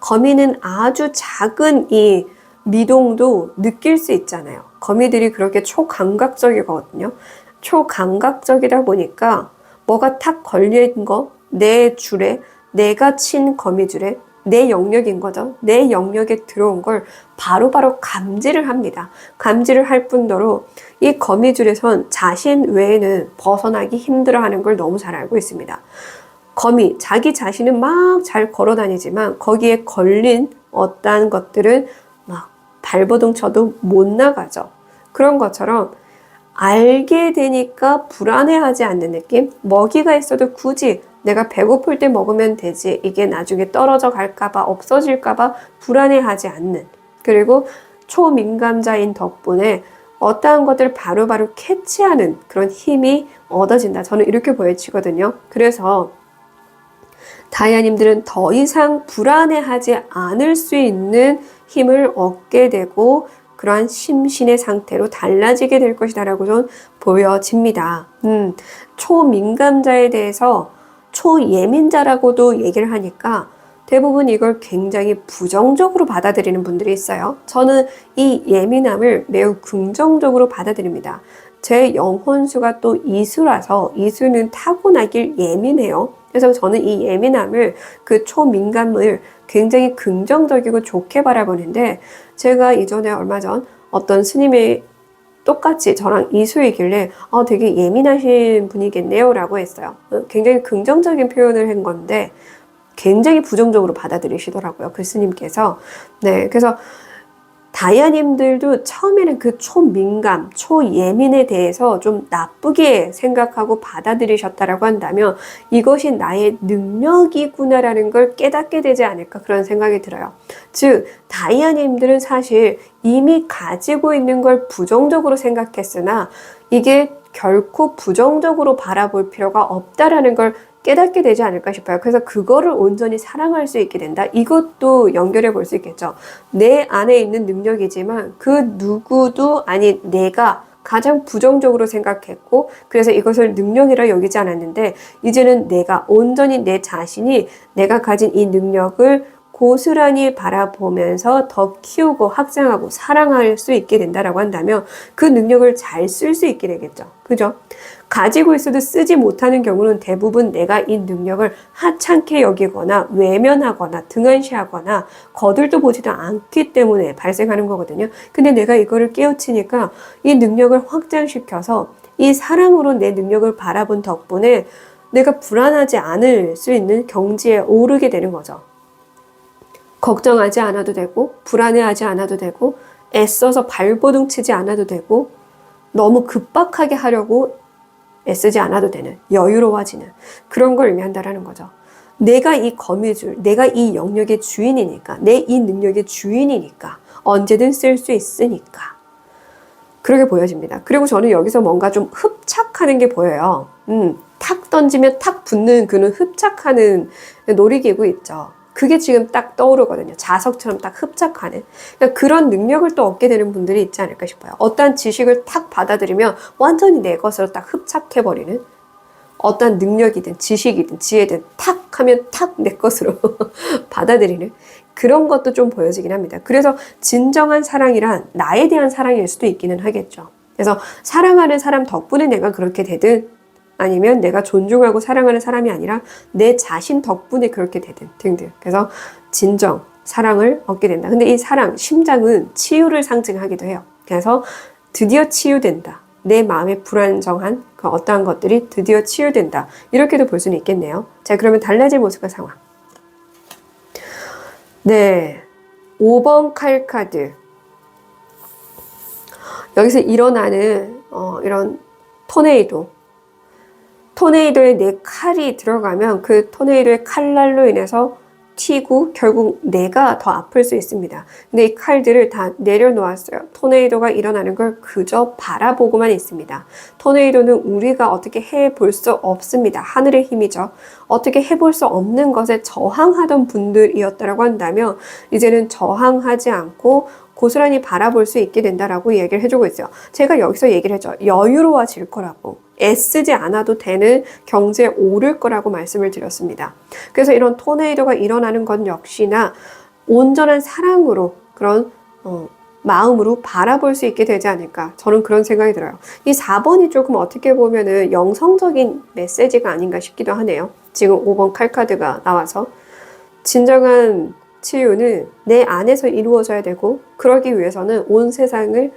Speaker 1: 거미는 아주 작은 이 미동도 느낄 수 있잖아요. 거미들이 그렇게 초감각적이거든요. 초감각적이다 보니까 뭐가 탁 걸린 거, 내 줄에, 내가 친 거미줄에 내 영역인 거죠. 내 영역에 들어온 걸 바로바로 감지를 합니다. 감지를 할 뿐더러 이 거미줄에선 자신 외에는 벗어나기 힘들어하는 걸 너무 잘 알고 있습니다. 거미, 자기 자신은 막 잘 걸어 다니지만 거기에 걸린 어떠한 것들은 막 발버둥 쳐도 못 나가죠. 그런 것처럼 알게 되니까 불안해하지 않는 느낌? 먹이가 있어도 굳이 내가 배고플 때 먹으면 되지, 이게 나중에 떨어져 갈까봐, 없어질까봐 불안해하지 않는, 그리고 초민감자인 덕분에 어떠한 것들을 바로바로 캐치하는 그런 힘이 얻어진다. 저는 이렇게 보여지거든요. 그래서 다이아님들은 더 이상 불안해하지 않을 수 있는 힘을 얻게 되고 그러한 심신의 상태로 달라지게 될 것이다 라고 좀 보여집니다. 초민감자에 대해서 초예민자라고도 얘기를 하니까 대부분 이걸 굉장히 부정적으로 받아들이는 분들이 있어요. 저는 이 예민함을 매우 긍정적으로 받아들입니다. 제 영혼수가 또 이수라서 이수는 타고나길 예민해요. 그래서 저는 이 예민함을, 그 초민감을 굉장히 긍정적이고 좋게 바라보는데, 제가 이전에 얼마 전 어떤 스님이 똑같이 저랑 이수이길래 되게 예민하신 분이겠네요 라고 했어요. 굉장히 긍정적인 표현을 한 건데 굉장히 부정적으로 받아들이시더라고요, 그 스님께서. 네, 그래서 다이아님들도 처음에는 그 초민감, 초예민에 대해서 좀 나쁘게 생각하고 받아들이셨다라고 한다면 이것이 나의 능력이구나라는 걸 깨닫게 되지 않을까, 그런 생각이 들어요. 즉, 다이아님들은 사실 이미 가지고 있는 걸 부정적으로 생각했으나 이게 결코 부정적으로 바라볼 필요가 없다라는 걸 깨닫게 되지 않을까 싶어요. 그래서 그거를 온전히 사랑할 수 있게 된다. 이것도 연결해 볼 수 있겠죠. 내 안에 있는 능력이지만 그 누구도 아닌 내가 가장 부정적으로 생각했고, 그래서 이것을 능력이라 여기지 않았는데 이제는 내가 온전히 내 자신이 내가 가진 이 능력을 고스란히 바라보면서 더 키우고 확장하고 사랑할 수 있게 된다라고 한다면 그 능력을 잘 쓸 수 있게 되겠죠. 그죠? 가지고 있어도 쓰지 못하는 경우는 대부분 내가 이 능력을 하찮게 여기거나 외면하거나 등한시하거나 거들떠 보지도 않기 때문에 발생하는 거거든요. 근데 내가 이거를 깨우치니까 이 능력을 확장시켜서 이 사랑으로 내 능력을 바라본 덕분에 내가 불안하지 않을 수 있는 경지에 오르게 되는 거죠. 걱정하지 않아도 되고 불안해하지 않아도 되고 애써서 발버둥 치지 않아도 되고 너무 급박하게 하려고 애쓰지 않아도 되는, 여유로워지는 그런 걸 의미한다라는 거죠. 내가 이 거미줄, 내가 이 영역의 주인이니까, 내 이 능력의 주인이니까, 언제든 쓸 수 있으니까 그렇게 보여집니다. 그리고 저는 여기서 뭔가 좀 흡착하는 게 보여요. 탁 던지면 탁 붙는 그는 흡착하는 놀이기구 있죠. 그게 지금 딱 떠오르거든요. 자석처럼 딱 흡착하는. 그러니까 그런 능력을 또 얻게 되는 분들이 있지 않을까 싶어요. 어떠한 지식을 탁 받아들이면 완전히 내 것으로 딱 흡착해버리는, 어떠한 능력이든 지식이든 지혜든 탁 하면 탁 내 것으로 받아들이는 그런 것도 좀 보여지긴 합니다. 그래서 진정한 사랑이란 나에 대한 사랑일 수도 있기는 하겠죠. 그래서 사랑하는 사람 덕분에 내가 그렇게 되든, 아니면 내가 존중하고 사랑하는 사람이 아니라 내 자신 덕분에 그렇게 되든 등등. 그래서 진정 사랑을 얻게 된다. 근데 이 사랑, 심장은 치유를 상징하기도 해요. 그래서 드디어 치유된다. 내 마음의 불안정한 그 어떠한 것들이 드디어 치유된다. 이렇게도 볼 수는 있겠네요. 자, 그러면 달라질 모습과 상황. 네, 5번 칼 카드. 여기서 일어나는 이런 토네이도에 내 칼이 들어가면 그 토네이도의 칼날로 인해서 튀고 결국 내가 더 아플 수 있습니다. 근데 이 칼들을 다 내려놓았어요. 토네이도가 일어나는 걸 그저 바라보고만 있습니다. 토네이도는 우리가 어떻게 해볼 수 없습니다. 하늘의 힘이죠. 어떻게 해볼 수 없는 것에 저항하던 분들이었다라고 한다면 이제는 저항하지 않고 고스란히 바라볼 수 있게 된다라고 얘기를 해주고 있어요. 제가 여기서 얘기를 했죠. 여유로워질 거라고. 애쓰지 않아도 되는 경제에 오를 거라고 말씀을 드렸습니다. 그래서 이런 토네이도가 일어나는 건 역시나 온전한 사랑으로, 그런 마음으로 바라볼 수 있게 되지 않을까. 저는 그런 생각이 들어요. 이 4번이 조금 어떻게 보면은 영성적인 메시지가 아닌가 싶기도 하네요. 지금 5번 칼카드가 나와서 진정한 치유는 내 안에서 이루어져야 되고, 그러기 위해서는 온 세상을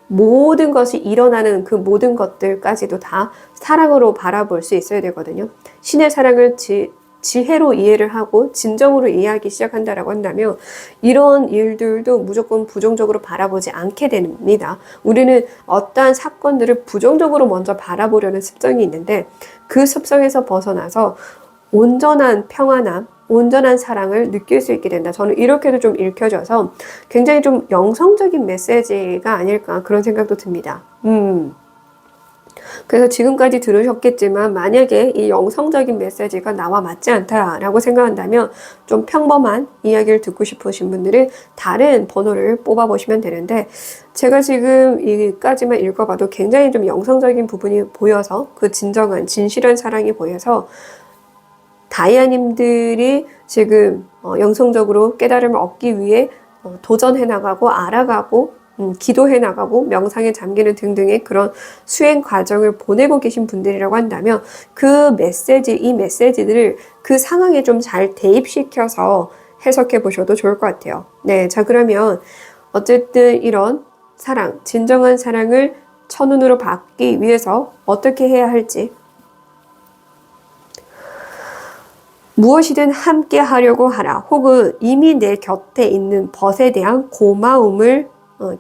Speaker 1: 모든 것이 일어나는 그 모든 것들까지도 다 사랑으로 바라볼 수 있어야 되거든요. 신의 사랑을 지혜로 이해를 하고 진정으로 이해하기 시작한다라고 한다면 이런 일들도 무조건 부정적으로 바라보지 않게 됩니다. 우리는 어떠한 사건들을 부정적으로 먼저 바라보려는 습성이 있는데 그 습성에서 벗어나서 온전한 평안함, 온전한 사랑을 느낄 수 있게 된다. 저는 이렇게도 좀 읽혀져서 굉장히 좀 영성적인 메시지가 아닐까 그런 생각도 듭니다. 그래서 지금까지 들으셨겠지만 만약에 이 영성적인 메시지가 나와 맞지 않다라고 생각한다면 좀 평범한 이야기를 듣고 싶으신 분들은 다른 번호를 뽑아보시면 되는데 제가 지금 이까지만 읽어봐도 굉장히 좀 영성적인 부분이 보여서 그 진정한 진실한 사랑이 보여서 다이아님들이 지금 영성적으로 깨달음을 얻기 위해 도전해 나가고 알아가고 기도해 나가고 명상에 잠기는 등등의 그런 수행 과정을 보내고 계신 분들이라고 한다면 그 메시지, 이 메시지들을 그 상황에 좀 잘 대입시켜서 해석해 보셔도 좋을 것 같아요. 네, 자 그러면 어쨌든 이런 사랑, 진정한 사랑을 첫눈으로 받기 위해서 어떻게 해야 할지 무엇이든 함께 하려고 하라. 혹은 이미 내 곁에 있는 벗에 대한 고마움을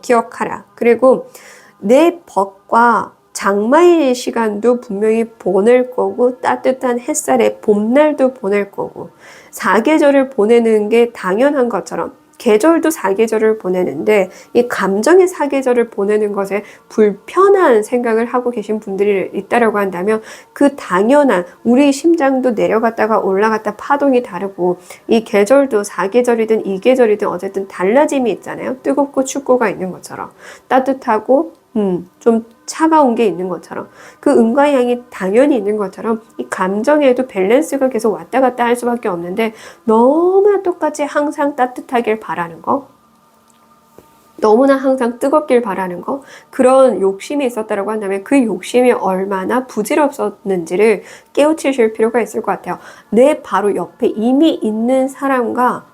Speaker 1: 기억하라. 그리고 내 벗과 장마의 시간도 분명히 보낼 거고 따뜻한 햇살의 봄날도 보낼 거고 사계절을 보내는 게 당연한 것처럼 계절도 사계절을 보내는데 이 감정의 사계절을 보내는 것에 불편한 생각을 하고 계신 분들이 있다라고 한다면 그 당연한 우리 심장도 내려갔다가 올라갔다 파동이 다르고 이 계절도 사계절이든 이계절이든 어쨌든 달라짐이 있잖아요. 뜨겁고 춥고가 있는 것처럼 따뜻하고 좀 차가운 게 있는 것처럼 그 음과 양이 당연히 있는 것처럼 이 감정에도 밸런스가 계속 왔다 갔다 할 수밖에 없는데 너무나 똑같이 항상 따뜻하길 바라는 거 너무나 항상 뜨겁길 바라는 거 그런 욕심이 있었다고 한다면 그 욕심이 얼마나 부질없었는지를 깨우치실 필요가 있을 것 같아요. 내 바로 옆에 이미 있는 사람과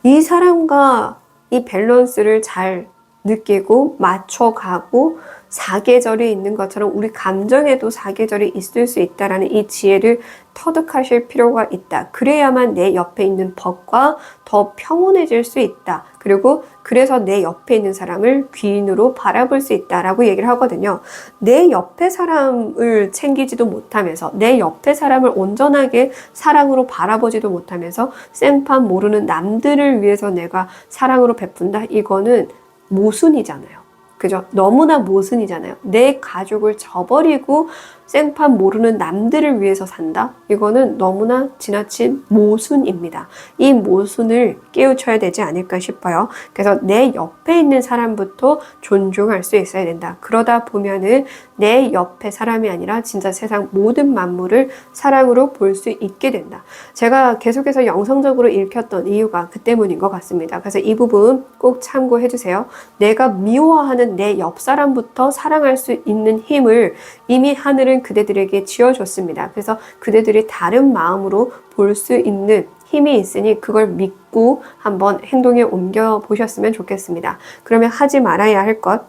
Speaker 1: 이 밸런스를 잘 느끼고 맞춰가고 사계절이 있는 것처럼 우리 감정에도 사계절이 있을 수 있다라는 이 지혜를 터득하실 필요가 있다. 그래야만 내 옆에 있는 벗과 더 평온해질 수 있다. 그리고 그래서 내 옆에 있는 사람을 귀인으로 바라볼 수 있다라고 얘기를 하거든요. 내 옆에 사람을 챙기지도 못하면서 내 옆에 사람을 온전하게 사랑으로 바라보지도 못하면서 생판 모르는 남들을 위해서 내가 사랑으로 베푼다. 이거는 모순이잖아요. 그죠? 너무나 모순이잖아요. 내 가족을 저버리고 생판 모르는 남들을 위해서 산다? 이거는 너무나 지나친 모순입니다. 이 모순을 깨우쳐야 되지 않을까 싶어요. 그래서 내 옆에 있는 사람부터 존중할 수 있어야 된다. 그러다 보면은 내 옆에 사람이 아니라 진짜 세상 모든 만물을 사랑으로 볼 수 있게 된다. 제가 계속해서 영성적으로 읽혔던 이유가 그 때문인 것 같습니다. 그래서 이 부분 꼭 참고해 주세요. 내가 미워하는 내 옆 사람부터 사랑할 수 있는 힘을 이미 하늘은 그대들에게 지어줬습니다. 그래서 그대들이 다른 마음으로 볼 수 있는 힘이 있으니 그걸 믿고 한번 행동에 옮겨 보셨으면 좋겠습니다. 그러면 하지 말아야 할 것.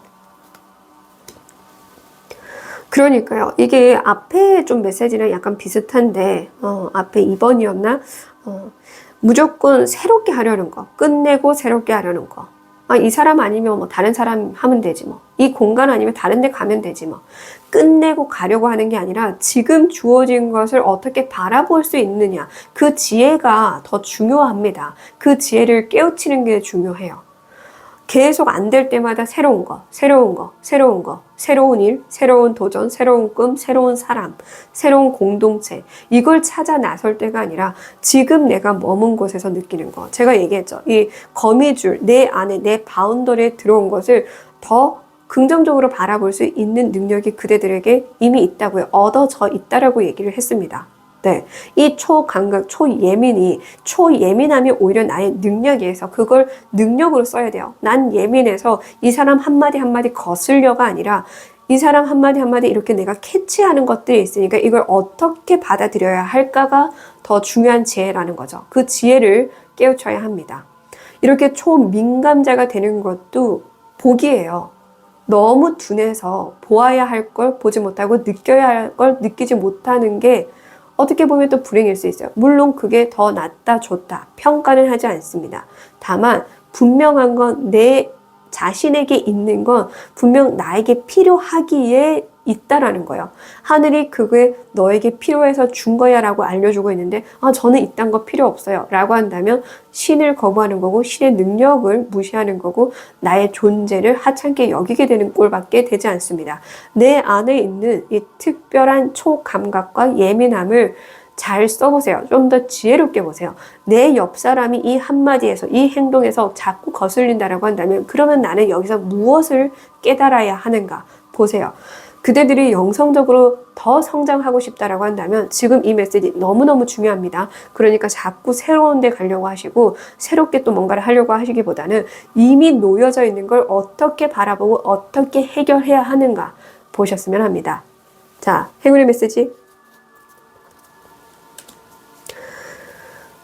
Speaker 1: 그러니까요. 이게 앞에 좀 메시지랑 약간 비슷한데 앞에 2번이었나? 무조건 새롭게 하려는 거. 끝내고 새롭게 하려는 거. 이 사람 아니면 뭐 다른 사람 하면 되지 뭐. 이 공간 아니면 다른 데 가면 되지 뭐. 끝내고 가려고 하는 게 아니라 지금 주어진 것을 어떻게 바라볼 수 있느냐. 그 지혜가 더 중요합니다. 그 지혜를 깨우치는 게 중요해요. 계속 안 될 때마다 새로운 거, 새로운 일, 새로운 도전, 새로운 꿈, 새로운 사람, 새로운 공동체. 이걸 찾아 나설 때가 아니라 지금 내가 머문 곳에서 느끼는 거. 제가 얘기했죠. 이 거미줄, 내 안에, 내 바운더리에 들어온 것을 더 긍정적으로 바라볼 수 있는 능력이 그대들에게 이미 있다고요. 얻어져 있다라고 얘기를 했습니다. 네, 이 초감각, 초예민함이 오히려 나의 능력이어서 그걸 능력으로 써야 돼요. 난 예민해서 이 사람 한마디 한마디 거슬려가 아니라 이 사람 한마디 한마디 이렇게 내가 캐치하는 것들이 있으니까 이걸 어떻게 받아들여야 할까가 더 중요한 지혜라는 거죠. 그 지혜를 깨우쳐야 합니다. 이렇게 초민감자가 되는 것도 복이에요. 너무 둔해서 보아야 할 걸 보지 못하고 느껴야 할 걸 느끼지 못하는 게 어떻게 보면 또 불행일 수 있어요. 물론 그게 더 낫다 좋다 평가는 하지 않습니다. 다만 분명한 건 내 자신에게 있는 건 분명 나에게 필요하기에 있다라는 거예요. 하늘이 그게 너에게 필요해서 준 거야 라고 알려주고 있는데 저는 이딴 거 필요 없어요 라고 한다면 신을 거부하는 거고 신의 능력을 무시하는 거고 나의 존재를 하찮게 여기게 되는 꼴밖에 되지 않습니다. 내 안에 있는 이 특별한 초감각과 예민함을 잘 써보세요. 좀 더 지혜롭게 보세요. 내 옆 사람이 이 한마디에서 이 행동에서 자꾸 거슬린다라고 한다면 그러면 나는 여기서 무엇을 깨달아야 하는가 보세요. 그대들이 영성적으로 더 성장하고 싶다라고 한다면 지금 이 메시지 너무너무 중요합니다. 그러니까 자꾸 새로운 데 가려고 하시고 새롭게 또 뭔가를 하려고 하시기보다는 이미 놓여져 있는 걸 어떻게 바라보고 어떻게 해결해야 하는가 보셨으면 합니다. 자, 행운의 메시지.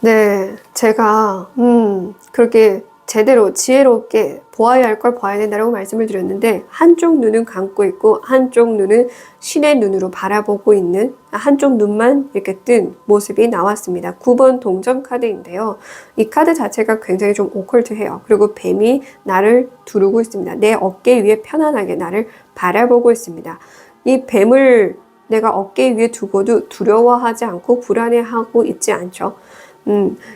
Speaker 1: 네, 제가 그렇게 제대로 지혜롭게 보아야 할 걸 봐야 된다고 말씀을 드렸는데 한쪽 눈은 감고 있고 한쪽 눈은 신의 눈으로 바라보고 있는 한쪽 눈만 이렇게 뜬 모습이 나왔습니다. 9번 동전 카드인데요. 이 카드 자체가 굉장히 좀 오컬트해요. 그리고 뱀이 나를 두르고 있습니다. 내 어깨 위에 편안하게 나를 바라보고 있습니다. 이 뱀을 내가 어깨 위에 두고도 두려워하지 않고 불안해하고 있지 않죠.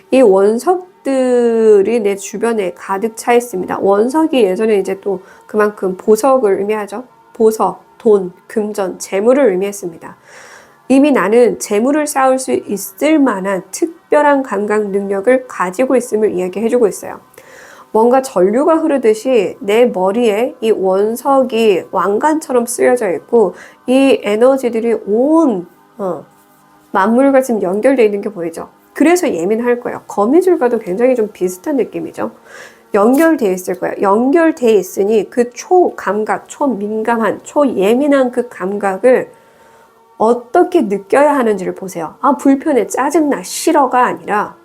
Speaker 1: 이 원석들이 내 주변에 가득 차 있습니다. 원석이 예전에 이제 또 그만큼 보석을 의미하죠. 보석, 돈, 금전, 재물을 의미했습니다. 이미 나는 재물을 쌓을 수 있을 만한 특별한 감각 능력을 가지고 있음을 이야기해주고 있어요. 뭔가 전류가 흐르듯이 내 머리에 이 원석이 왕관처럼 쓰여져 있고 이 에너지들이 온 만물과 지금 연결되어 있는 게 보이죠. 그래서 예민할 거예요. 거미줄과도 굉장히 좀 비슷한 느낌이죠. 연결되어 있을 거예요. 연결되어 있으니 그 초감각, 초민감한, 초예민한 그 감각을 어떻게 느껴야 하는지를 보세요. 불편해, 짜증나, 싫어가 아니라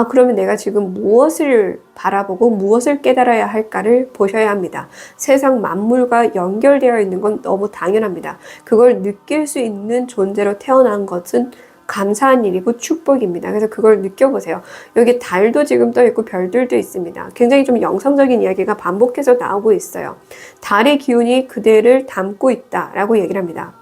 Speaker 1: 그러면 내가 지금 무엇을 바라보고 무엇을 깨달아야 할까를 보셔야 합니다. 세상 만물과 연결되어 있는 건 너무 당연합니다. 그걸 느낄 수 있는 존재로 태어난 것은 감사한 일이고 축복입니다. 그래서 그걸 느껴보세요. 여기 달도 지금 떠 있고 별들도 있습니다. 굉장히 좀 영성적인 이야기가 반복해서 나오고 있어요. 달의 기운이 그대를 담고 있다라고 얘기를 합니다.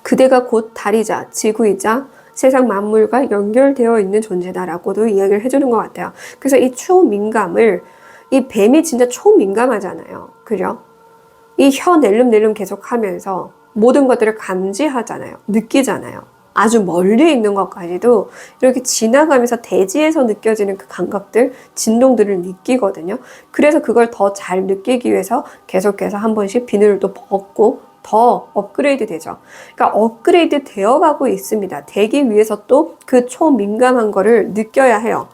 Speaker 1: 그대가 곧 달이자 지구이자 세상 만물과 연결되어 있는 존재다라고도 이야기를 해주는 것 같아요. 그래서 이 초민감을 이 뱀이 진짜 초민감하잖아요. 그죠? 이 혀 낼름낼름 계속 하면서 모든 것들을 감지하잖아요. 느끼잖아요. 아주 멀리 있는 것까지도 이렇게 지나가면서 대지에서 느껴지는 그 감각들, 진동들을 느끼거든요. 그래서 그걸 더 잘 느끼기 위해서 계속해서 한 번씩 비늘을 또 벗고 더 업그레이드 되죠. 그러니까 업그레이드 되어가고 있습니다. 되기 위해서 또 그 초민감한 거를 느껴야 해요.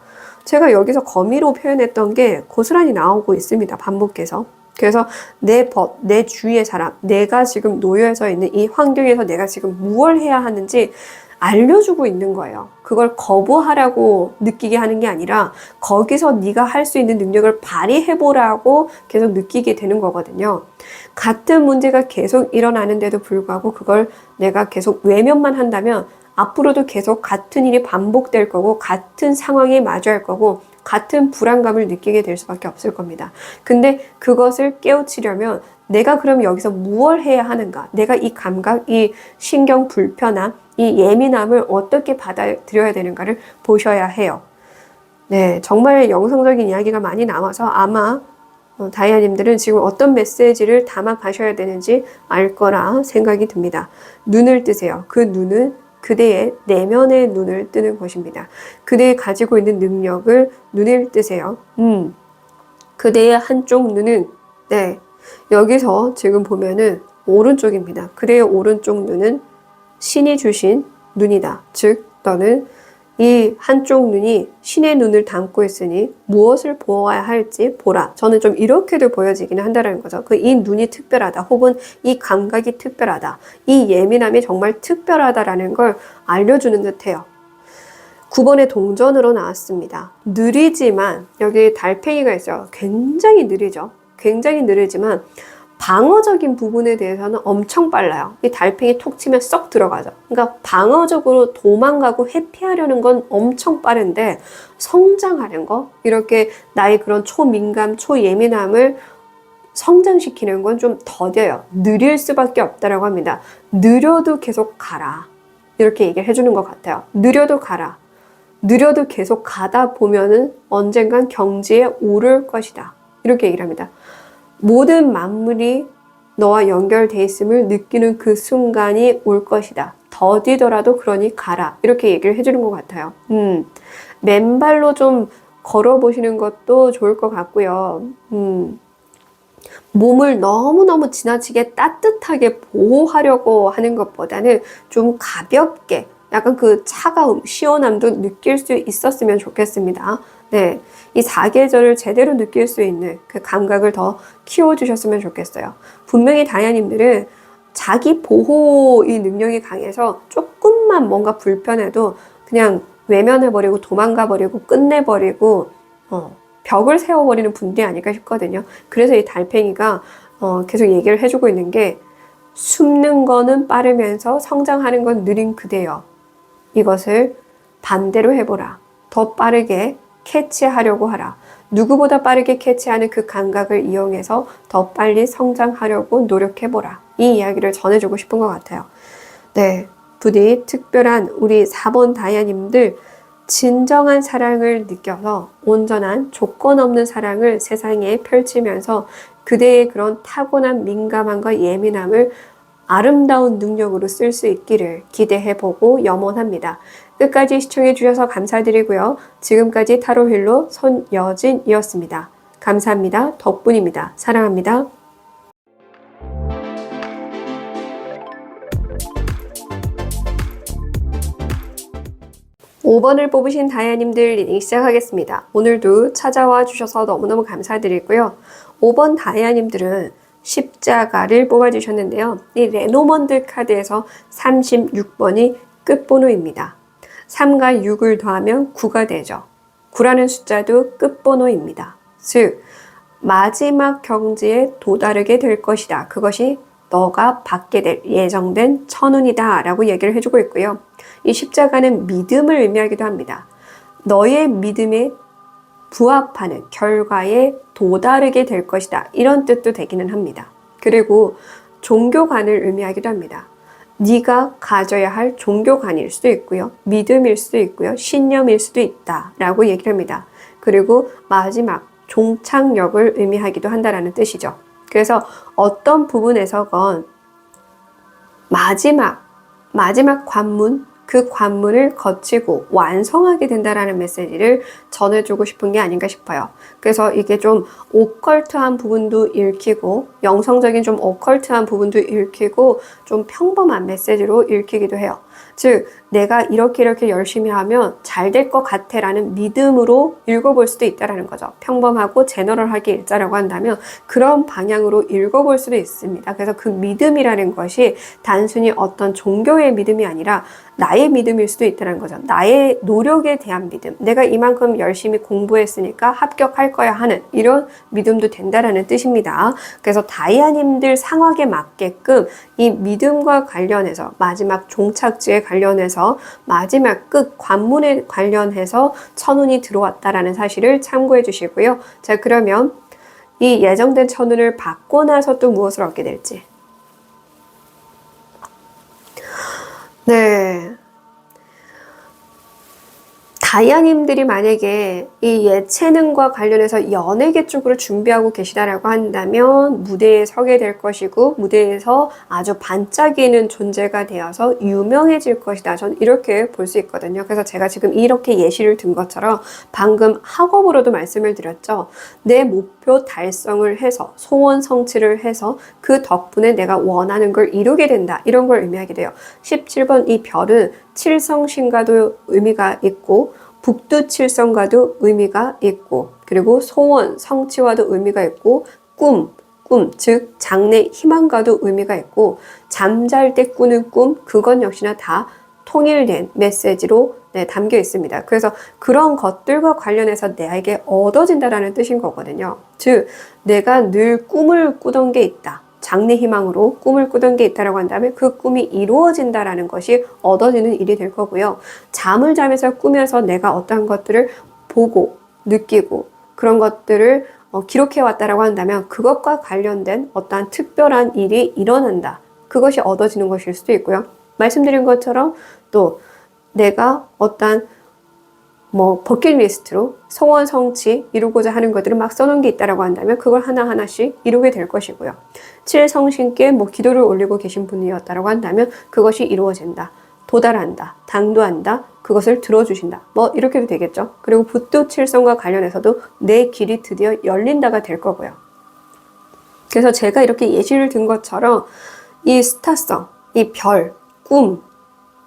Speaker 1: 제가 여기서 거미로 표현했던 게 고스란히 나오고 있습니다. 반복해서. 그래서 내 주위의 사람, 내가 지금 놓여져 있는 이 환경에서 내가 지금 무엇을 해야 하는지 알려주고 있는 거예요. 그걸 거부하라고 느끼게 하는 게 아니라 거기서 네가 할 수 있는 능력을 발휘해보라고 계속 느끼게 되는 거거든요. 같은 문제가 계속 일어나는데도 불구하고 그걸 내가 계속 외면만 한다면 앞으로도 계속 같은 일이 반복될 거고 같은 상황에 마주할 거고 같은 불안감을 느끼게 될 수밖에 없을 겁니다. 근데 그것을 깨우치려면 내가 그럼 여기서 무엇을 해야 하는가? 내가 이 감각, 이 신경 불편함, 이 예민함을 어떻게 받아들여야 되는가를 보셔야 해요. 네, 정말 영성적인 이야기가 많이 나와서 아마 다이아님들은 지금 어떤 메시지를 담아 가셔야 되는지 알 거라 생각이 듭니다. 눈을 뜨세요. 그 눈은 그대의 내면의 눈을 뜨는 것입니다. 그대의 가지고 있는 능력을 눈을 뜨세요. 그대의 한쪽 눈은 네, 여기서 지금 보면은 오른쪽입니다. 그대의 오른쪽 눈은 신이 주신 눈이다. 즉 너는 이 한쪽 눈이 신의 눈을 담고 있으니 무엇을 보아야 할지 보라. 저는 좀 이렇게도 보여지기는 한다는 거죠. 그 이 눈이 특별하다. 혹은 이 감각이 특별하다. 이 예민함이 정말 특별하다라는 걸 알려주는 듯해요. 9번의 동전으로 나왔습니다. 느리지만 여기 달팽이가 있어요. 굉장히 느리죠. 굉장히 느리지만 방어적인 부분에 대해서는 엄청 빨라요. 이 달팽이 톡 치면 썩 들어가죠. 그러니까 방어적으로 도망가고 회피하려는 건 엄청 빠른데 성장하는 거, 이렇게 나의 그런 초민감, 초예민함을 성장시키는 건 좀 더뎌요. 느릴 수밖에 없다라고 합니다. 느려도 계속 가라. 이렇게 얘기를 해주는 것 같아요. 느려도 가라. 느려도 계속 가다 보면은 언젠간 경지에 오를 것이다. 이렇게 얘기를 합니다. 모든 만물이 너와 연결돼 있음을 느끼는 그 순간이 올 것이다. 더디더라도 그러니 가라. 이렇게 얘기를 해주는 것 같아요. 맨발로 좀 걸어보시는 것도 좋을 것 같고요. 몸을 너무너무 지나치게 따뜻하게 보호하려고 하는 것보다는 좀 가볍게 약간 그 차가움, 시원함도 느낄 수 있었으면 좋겠습니다. 네, 이 사계절을 제대로 느낄 수 있는 그 감각을 더 키워주셨으면 좋겠어요. 분명히 다이아님들은 자기 보호의 능력이 강해서 조금만 뭔가 불편해도 그냥 외면해버리고 도망가버리고 끝내버리고 벽을 세워버리는 분들이 아닐까 싶거든요. 그래서 이 달팽이가 계속 얘기를 해주고 있는 게 숨는 거는 빠르면서 성장하는 건 느린 그대여. 이것을 반대로 해보라. 더 빠르게 캐치하려고 하라. 누구보다 빠르게 캐치하는 그 감각을 이용해서 더 빨리 성장하려고 노력해보라. 이 이야기를 전해주고 싶은 것 같아요. 네, 부디 특별한 우리 4번 다이아님들 진정한 사랑을 느껴서 온전한 조건 없는 사랑을 세상에 펼치면서 그대의 그런 타고난 민감함과 예민함을 아름다운 능력으로 쓸 수 있기를 기대해보고 염원합니다. 끝까지 시청해주셔서 감사드리고요. 지금까지 타로 힐러 손여진이었습니다. 감사합니다. 덕분입니다. 사랑합니다. 5번을 뽑으신 다이아님들 리딩 시작하겠습니다. 오늘도 찾아와 주셔서 너무너무 감사드리고요. 5번 다이아님들은 십자가를 뽑아주셨는데요. 이 레노먼드 카드에서 36번이 끝번호입니다. 3과 6을 더하면 9가 되죠. 9라는 숫자도 끝번호입니다. 즉 마지막 경지에 도달하게 될 것이다. 그것이 너가 받게 될 예정된 천운이다 라고 얘기를 해주고 있고요. 이 십자가는 믿음을 의미하기도 합니다. 너의 믿음에 부합하는 결과에 도달하게 될 것이다. 이런 뜻도 되기는 합니다. 그리고 종교관을 의미하기도 합니다. 네가 가져야 할 종교관일 수도 있고요. 믿음일 수도 있고요. 신념일 수도 있다 라고 얘기를 합니다. 그리고 마지막 종착역을 의미하기도 한다라는 뜻이죠. 그래서 어떤 부분에서건 마지막 관문, 그 관문을 거치고 완성하게 된다라는 메시지를 전해주고 싶은 게 아닌가 싶어요. 그래서 이게 좀 오컬트한 부분도 읽히고 영성적인 좀 오컬트한 부분도 읽히고 좀 평범한 메시지로 읽히기도 해요. 즉 내가 이렇게 열심히 하면 잘 될 것 같아 라는 믿음으로 읽어볼 수도 있다는 거죠. 평범하고 제너럴하게 읽자라고 한다면 그런 방향으로 읽어볼 수도 있습니다. 그래서 그 믿음이라는 것이 단순히 어떤 종교의 믿음이 아니라 나의 믿음일 수도 있다는 거죠. 나의 노력에 대한 믿음. 내가 이만큼 열심히 공부했으니까 합격할 거야 하는 이런 믿음도 된다라는 뜻입니다. 그래서 다이아님들 상황에 맞게끔 이 믿음과 관련해서 마지막 종착지에 관련해서 마지막 끝 관문에 관련해서 천운이 들어왔다라는 사실을 참고해 주시고요. 자, 그러면 이 예정된 천운을 받고 나서 또 무엇을 얻게 될지. 네. 다이아님들이 만약에 이 예체능과 관련해서 연예계 쪽으로 준비하고 계시다라고 한다면 무대에 서게 될 것이고 무대에서 아주 반짝이는 존재가 되어서 유명해질 것이다. 전 이렇게 볼 수 있거든요. 그래서 제가 지금 이렇게 예시를 든 것처럼 방금 학업으로도 말씀을 드렸죠. 내 목표 달성을 해서 소원 성취를 해서 그 덕분에 내가 원하는 걸 이루게 된다. 이런 걸 의미하게 돼요. 17번 이 별은 칠성신과도 의미가 있고 북두칠성과도 의미가 있고 그리고 소원, 성취와도 의미가 있고 꿈, 즉 장래 희망과도 의미가 있고 잠잘 때 꾸는 꿈 그건 역시나 다 통일된 메시지로 담겨 있습니다. 그래서 그런 것들과 관련해서 내게 얻어진다라는 뜻인 거거든요. 즉 내가 늘 꿈을 꾸던 게 있다. 장래 희망으로 꿈을 꾸던 게 있다라고 한다면 그 꿈이 이루어진다라는 것이 얻어지는 일이 될 거고요. 잠을 자면서 꾸면서 내가 어떠한 것들을 보고 느끼고 그런 것들을 기록해 왔다라고 한다면 그것과 관련된 어떠한 특별한 일이 일어난다. 그것이 얻어지는 것일 수도 있고요. 말씀드린 것처럼 또 내가 어떠한 버킷리스트로 소원 성취 이루고자 하는 것들을 막 써놓은 게 있다라고 한다면 그걸 하나하나씩 이루게 될 것이고요. 칠성신께 기도를 올리고 계신 분이었다라고 한다면 그것이 이루어진다. 도달한다. 당도한다. 그것을 들어주신다. 이렇게도 되겠죠. 그리고 북두칠성과 관련해서도 내 길이 드디어 열린다가 될 거고요. 그래서 제가 이렇게 예시를 든 것처럼 이 스타성, 이 별, 꿈,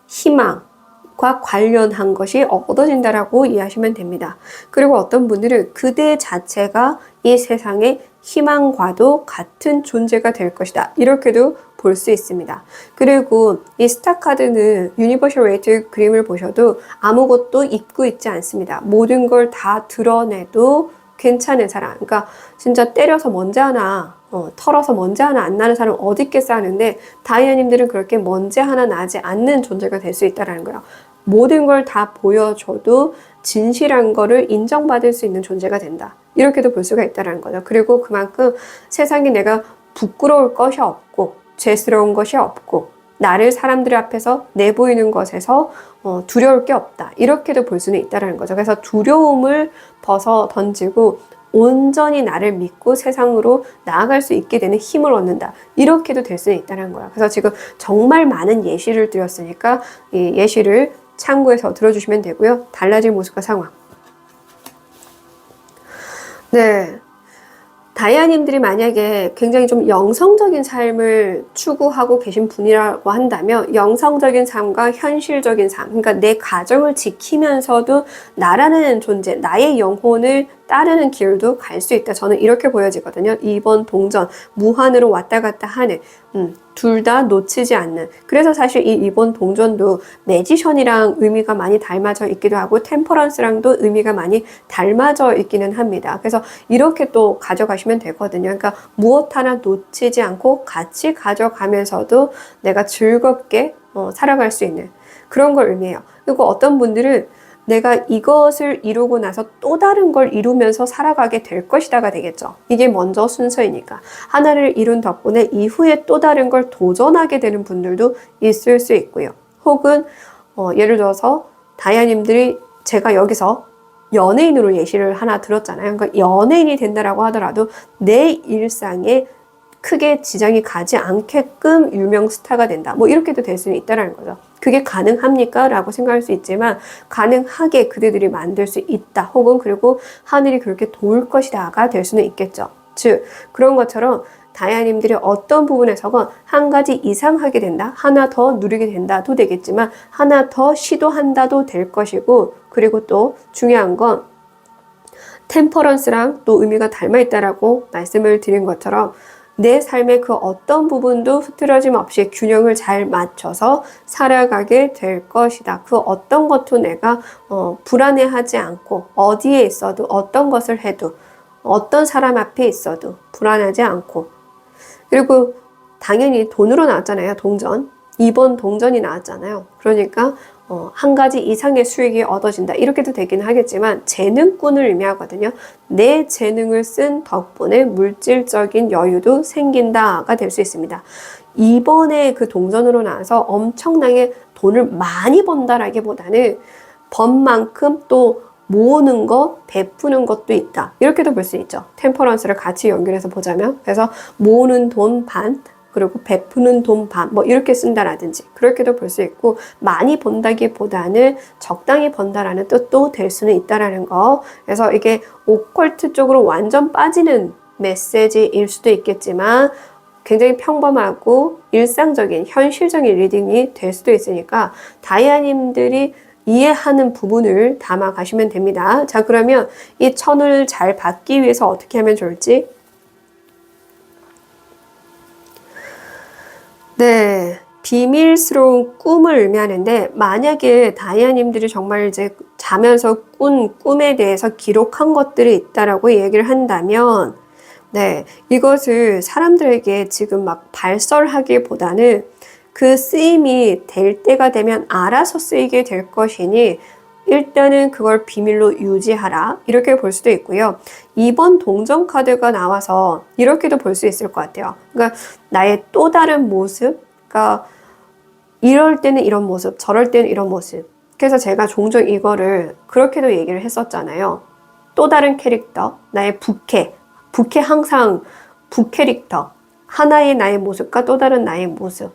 Speaker 1: 희망과 관련한 것이 얻어진다라고 이해하시면 됩니다. 그리고 어떤 분들은 그대 자체가 이 세상의 희망과도 같은 존재가 될 것이다. 이렇게도 볼 수 있습니다. 그리고 이 스타 카드는 유니버셜 웨이트 그림을 보셔도 아무것도 입고 있지 않습니다. 모든 걸 다 드러내도 괜찮은 사람. 그러니까 진짜 때려서 먼지 하나 털어서 먼지 하나 안 나는 사람 어디 있겠어 하는데 다이아님들은 그렇게 먼지 하나 나지 않는 존재가 될 수 있다는 거예요. 모든 걸 다 보여줘도 진실한 거를 인정받을 수 있는 존재가 된다. 이렇게도 볼 수가 있다는 거죠. 그리고 그만큼 세상에 내가 부끄러울 것이 없고 죄스러운 것이 없고 나를 사람들 앞에서 내보이는 것에서 두려울 게 없다. 이렇게도 볼 수는 있다는 거죠. 그래서 두려움을 벗어 던지고 온전히 나를 믿고 세상으로 나아갈 수 있게 되는 힘을 얻는다. 이렇게도 될 수는 있다는 거야. 그래서 지금 정말 많은 예시를 드렸으니까 이 예시를 참고해서 들어주시면 되고요. 달라질 모습과 상황. 네. 다이아님들이 만약에 굉장히 좀 영성적인 삶을 추구하고 계신 분이라고 한다면 영성적인 삶과 현실적인 삶, 그러니까 내 가정을 지키면서도 나라는 존재, 나의 영혼을 따르는 길도 갈 수 있다. 저는 이렇게 보여지거든요. 2번 동전, 무한으로 왔다 갔다 하는 둘 다 놓치지 않는. 그래서 사실 이 2번 동전도 매지션이랑 의미가 많이 닮아져 있기도 하고 템퍼런스랑도 의미가 많이 닮아져 있기는 합니다. 그래서 이렇게 또 가져가시면 되거든요. 그러니까 무엇 하나 놓치지 않고 같이 가져가면서도 내가 즐겁게 살아갈 수 있는 그런 걸 의미해요. 그리고 어떤 분들은 내가 이것을 이루고 나서 또 다른 걸 이루면서 살아가게 될 것이다가 되겠죠. 이게 먼저 순서이니까. 하나를 이룬 덕분에 이후에 또 다른 걸 도전하게 되는 분들도 있을 수 있고요. 혹은 예를 들어서 다이아님들이 제가 여기서 연예인으로 예시를 하나 들었잖아요. 그러니까 연예인이 된다라고 하더라도 내 일상에 크게 지장이 가지 않게끔 유명 스타가 된다. 이렇게도 될 수는 있다는 거죠. 그게 가능합니까? 라고 생각할 수 있지만 가능하게 그들이 만들 수 있다. 혹은 그리고 하늘이 그렇게 도울 것이다가 될 수는 있겠죠. 즉 그런 것처럼 다이아님들이 어떤 부분에서건 한 가지 이상 하게 된다. 하나 더 누리게 된다도 되겠지만 하나 더 시도한다도 될 것이고 그리고 또 중요한 건 템퍼런스랑 또 의미가 닮아있다라고 말씀을 드린 것처럼 내 삶의 그 어떤 부분도 흐트러짐 없이 균형을 잘 맞춰서 살아가게 될 것이다. 그 어떤 것도 내가 불안해하지 않고 어디에 있어도 어떤 것을 해도 어떤 사람 앞에 있어도 불안하지 않고 그리고 당연히 돈으로 나왔잖아요. 동전. 2번 동전이 나왔잖아요. 그러니까 한 가지 이상의 수익이 얻어진다. 이렇게도 되긴 하겠지만 재능꾼을 의미하거든요. 내 재능을 쓴 덕분에 물질적인 여유도 생긴다가 될 수 있습니다. 이번에 그 동전으로 나와서 엄청나게 돈을 많이 번다라기보다는 번 만큼 또 모으는 것, 베푸는 것도 있다. 이렇게도 볼 수 있죠. 템퍼런스를 같이 연결해서 보자면 그래서 모으는 돈 반, 그리고 베푸는 돈 반, 이렇게 쓴다라든지 그렇게도 볼 수 있고 많이 번다기보다는 적당히 번다라는 뜻도 될 수는 있다라는 거. 그래서 이게 오컬트 쪽으로 완전 빠지는 메시지일 수도 있겠지만 굉장히 평범하고 일상적인 현실적인 리딩이 될 수도 있으니까 다이아님들이 이해하는 부분을 담아 가시면 됩니다. 자, 그러면 이 천을 잘 받기 위해서 어떻게 하면 좋을지? 네, 비밀스러운 꿈을 의미하는데, 만약에 다이아님들이 정말 이제 자면서 꾼 꿈에 대해서 기록한 것들이 있다라고 얘기를 한다면, 네, 이것을 사람들에게 지금 막 발설하기보다는 그 쓰임이 될 때가 되면 알아서 쓰이게 될 것이니 일단은 그걸 비밀로 유지하라, 이렇게 볼 수도 있고요. 2번 동전 카드가 나와서 이렇게도 볼 수 있을 것 같아요. 그러니까 나의 또 다른 모습, 그러니까 이럴 때는 이런 모습, 저럴 때는 이런 모습. 그래서 제가 종종 이거를 그렇게도 얘기를 했었잖아요. 또 다른 캐릭터, 나의 부캐 항상 부캐릭터, 하나의 나의 모습과 또 다른 나의 모습,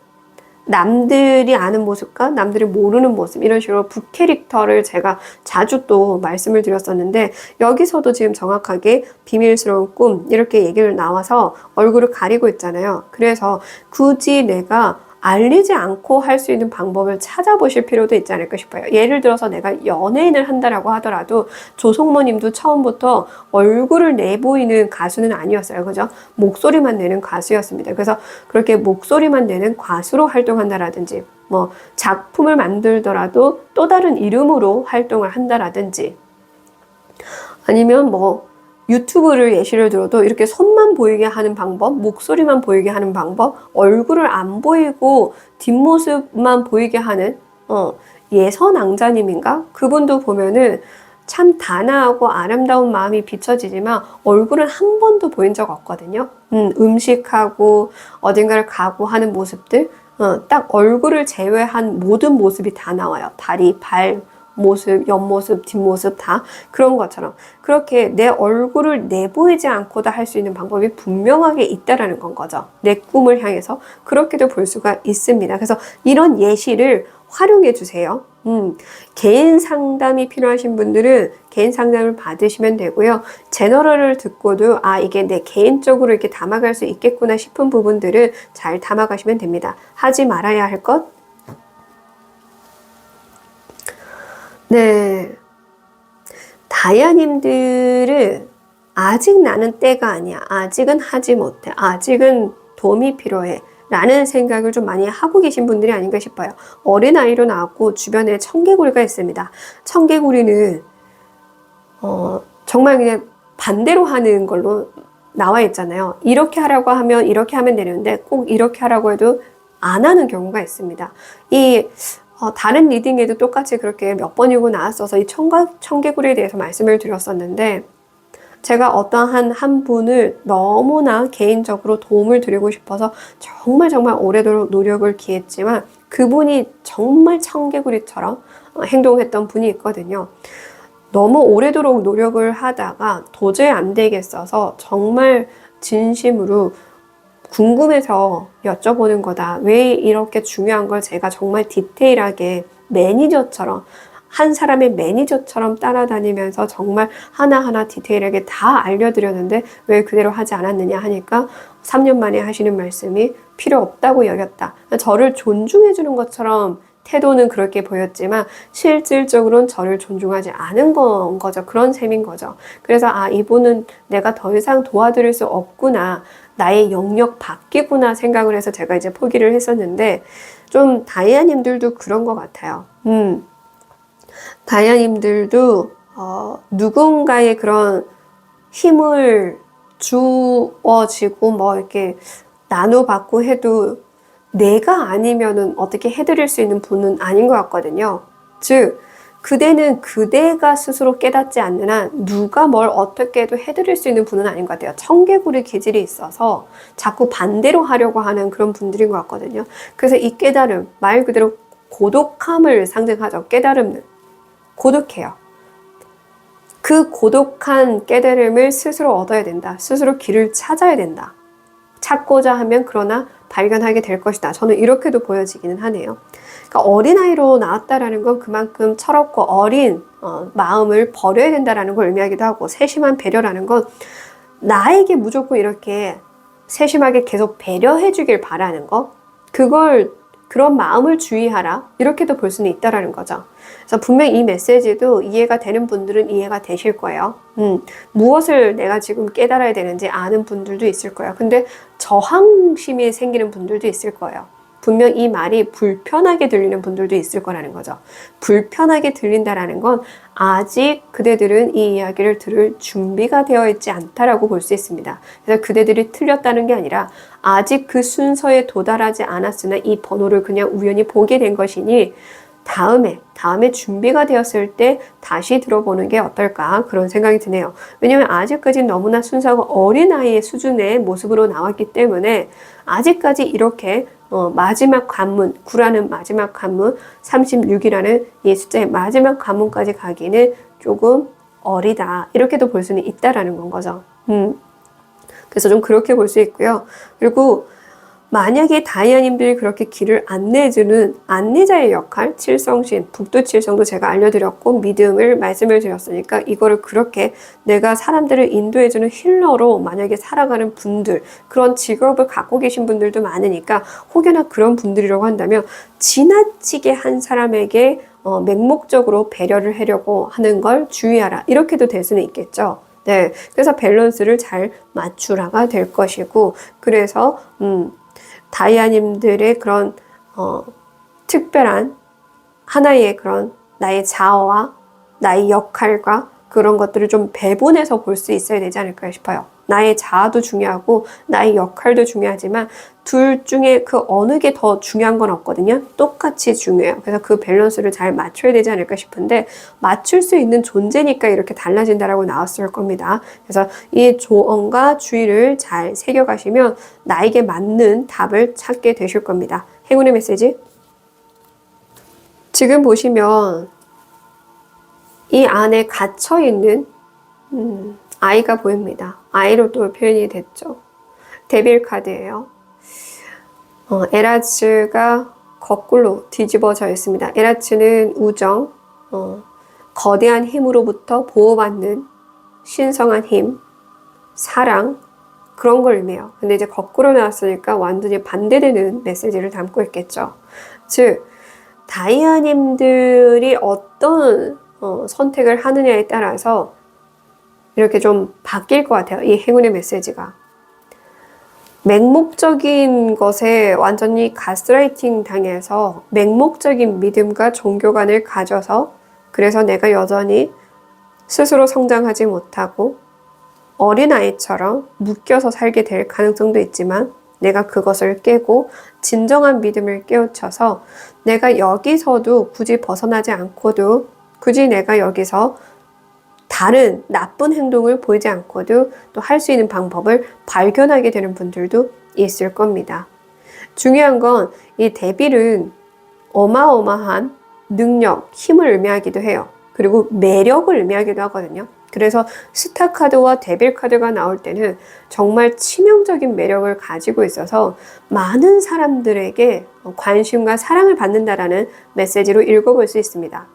Speaker 1: 남들이 아는 모습과 남들이 모르는 모습, 이런 식으로 부캐릭터를 제가 자주 또 말씀을 드렸었는데, 여기서도 지금 정확하게 비밀스러운 꿈 이렇게 얘기를 나와서 얼굴을 가리고 있잖아요. 그래서 굳이 내가 알리지 않고 할 수 있는 방법을 찾아보실 필요도 있지 않을까 싶어요. 예를 들어서 내가 연예인을 한다라고 하더라도 조성모님도 처음부터 얼굴을 내보이는 가수는 아니었어요. 그죠? 목소리만 내는 가수였습니다. 그래서 그렇게 목소리만 내는 가수로 활동한다라든지, 뭐 작품을 만들더라도 또 다른 이름으로 활동을 한다라든지, 아니면 뭐 유튜브를 예시를 들어도 이렇게 손만 보이게 하는 방법, 목소리만 보이게 하는 방법, 얼굴을 안 보이고 뒷모습만 보이게 하는 예선왕자님인가? 그분도 보면은 참 단아하고 아름다운 마음이 비춰지지만 얼굴은 한 번도 보인 적 없거든요. 음식하고 어딘가를 가고 하는 모습들, 딱 얼굴을 제외한 모든 모습이 다 나와요. 다리, 발, 모습, 옆모습, 뒷모습 다 그런 것처럼 그렇게 내 얼굴을 내보이지 않고도 할 수 있는 방법이 분명하게 있다라는 건 거죠. 내 꿈을 향해서 그렇게도 볼 수가 있습니다. 그래서 이런 예시를 활용해 주세요. 개인 상담이 필요하신 분들은 개인 상담을 받으시면 되고요. 제너럴을 듣고도 이게 내 개인적으로 이렇게 담아갈 수 있겠구나 싶은 부분들을 잘 담아가시면 됩니다. 하지 말아야 할 것, 네, 다이아님들은 아직 나는 때가 아니야. 아직은 하지 못해. 아직은 도움이 필요해. 라는 생각을 좀 많이 하고 계신 분들이 아닌가 싶어요. 어린아이로 나왔고 주변에 청개구리가 있습니다. 청개구리는 정말 그냥 반대로 하는 걸로 나와 있잖아요. 이렇게 하라고 하면 이렇게 하면 되는데 꼭 이렇게 하라고 해도 안 하는 경우가 있습니다. 다른 리딩에도 똑같이 그렇게 몇 번이고 나왔어서 이 청개구리에 대해서 말씀을 드렸었는데, 제가 어떠한 한 분을 너무나 개인적으로 도움을 드리고 싶어서 정말 오래도록 노력을 기했지만 그분이 정말 청개구리처럼 행동했던 분이 있거든요. 너무 오래도록 노력을 하다가 도저히 안 되겠어서 정말 진심으로 궁금해서 여쭤보는 거다. 왜 이렇게 중요한 걸 제가 정말 디테일하게 매니저처럼, 한 사람의 매니저처럼 따라다니면서 정말 하나하나 디테일하게 다 알려드렸는데 왜 그대로 하지 않았느냐 하니까 3년 만에 하시는 말씀이 필요 없다고 여겼다. 저를 존중해주는 것처럼 태도는 그렇게 보였지만 실질적으로는 저를 존중하지 않은 건 거죠. 그런 셈인 거죠. 그래서 이분은 내가 더 이상 도와드릴 수 없구나, 나의 영역 밖이구나 생각을 해서 제가 이제 포기를 했었는데, 좀 다이아님들도 그런 것 같아요. 다이아님들도 누군가의 그런 힘을 주어지고 뭐 이렇게 나눠받고 해도 내가 아니면은 어떻게 해드릴 수 있는 분은 아닌 것 같거든요. 즉, 그대는 그대가 스스로 깨닫지 않는 한 누가 뭘 어떻게 해도 해드릴 수 있는 분은 아닌 것 같아요. 청개구리 기질이 있어서 자꾸 반대로 하려고 하는 그런 분들인 것 같거든요. 그래서 이 깨달음, 말 그대로 고독함을 상징하죠. 깨달음은 고독해요. 그 고독한 깨달음을 스스로 얻어야 된다. 스스로 길을 찾아야 된다. 찾고자 하면 그러나 발견하게 될 것이다. 저는 이렇게도 보여지기는 하네요. 그러니까 어린아이로 나왔다라는 건 그만큼 철없고 어린 마음을 버려야 된다라는 걸 의미하기도 하고, 세심한 배려라는 건 나에게 무조건 이렇게 세심하게 계속 배려해 주길 바라는 거, 그런 마음을 주의하라, 이렇게도 볼 수는 있다라는 거죠. 그래서 분명 이 메시지도 이해가 되는 분들은 이해가 되실 거예요. 무엇을 내가 지금 깨달아야 되는지 아는 분들도 있을 거예요. 근데 저항심이 생기는 분들도 있을 거예요. 분명 이 말이 불편하게 들리는 분들도 있을 거라는 거죠. 불편하게 들린다라는 건 아직 그대들은 이 이야기를 들을 준비가 되어 있지 않다라고 볼 수 있습니다. 그래서 그대들이 틀렸다는 게 아니라 아직 그 순서에 도달하지 않았으나 이 번호를 그냥 우연히 보게 된 것이니 다음에 준비가 되었을 때 다시 들어보는 게 어떨까, 그런 생각이 드네요. 왜냐면 아직까지 너무나 순수하고 어린아이의 수준의 모습으로 나왔기 때문에 아직까지 이렇게 마지막 관문, 9라는 마지막 관문, 36이라는 이 숫자의 마지막 관문까지 가기는 조금 어리다, 이렇게도 볼 수는 있다라는 건 거죠. 그래서 좀 그렇게 볼 수 있고요. 그리고 만약에 다이아님들이 그렇게 길을 안내해주는 안내자의 역할, 칠성신, 북두칠성도 제가 알려드렸고 믿음을 말씀을 드렸으니까 이거를 그렇게 내가 사람들을 인도해주는 힐러로 만약에 살아가는 분들, 그런 직업을 갖고 계신 분들도 많으니까 혹여나 그런 분들이라고 한다면 지나치게 한 사람에게 맹목적으로 배려를 하려고 하는 걸 주의하라, 이렇게도 될 수는 있겠죠. 네, 그래서 밸런스를 잘 맞추라가 될 것이고, 그래서 다이아님들의 그런 특별한 하나의 그런 나의 자아와 나의 역할과 그런 것들을 좀 배분해서 볼 수 있어야 되지 않을까 싶어요. 나의 자아도 중요하고 나의 역할도 중요하지만 둘 중에 그 어느 게 더 중요한 건 없거든요. 똑같이 중요해요. 그래서 그 밸런스를 잘 맞춰야 되지 않을까 싶은데, 맞출 수 있는 존재니까 이렇게 달라진다라고 나왔을 겁니다. 그래서 이 조언과 주의를 잘 새겨가시면 나에게 맞는 답을 찾게 되실 겁니다. 행운의 메시지. 지금 보시면 이 안에 갇혀있는 아이가 보입니다. 아이로 또 표현이 됐죠. 데빌 카드예요. 에라츠가 거꾸로 뒤집어져 있습니다. 에라츠는 우정, 거대한 힘으로부터 보호받는 신성한 힘, 사랑, 그런 걸 의미해요. 근데 이제 거꾸로 나왔으니까 완전히 반대되는 메시지를 담고 있겠죠. 즉, 다이아님들이 어떤 선택을 하느냐에 따라서 이렇게 좀 바뀔 것 같아요. 이 행운의 메시지가. 맹목적인 것에 완전히 가스라이팅 당해서 맹목적인 믿음과 종교관을 가져서, 그래서 내가 여전히 스스로 성장하지 못하고 어린아이처럼 묶여서 살게 될 가능성도 있지만, 내가 그것을 깨고 진정한 믿음을 깨우쳐서 내가 여기서도 굳이 벗어나지 않고도, 굳이 내가 여기서 다른 나쁜 행동을 보이지 않고도 또 할 수 있는 방법을 발견하게 되는 분들도 있을 겁니다. 중요한 건 이 데빌은 어마어마한 능력, 힘을 의미하기도 해요. 그리고 매력을 의미하기도 하거든요. 그래서 스타 카드와 데빌 카드가 나올 때는 정말 치명적인 매력을 가지고 있어서 많은 사람들에게 관심과 사랑을 받는다라는 메시지로 읽어볼 수 있습니다.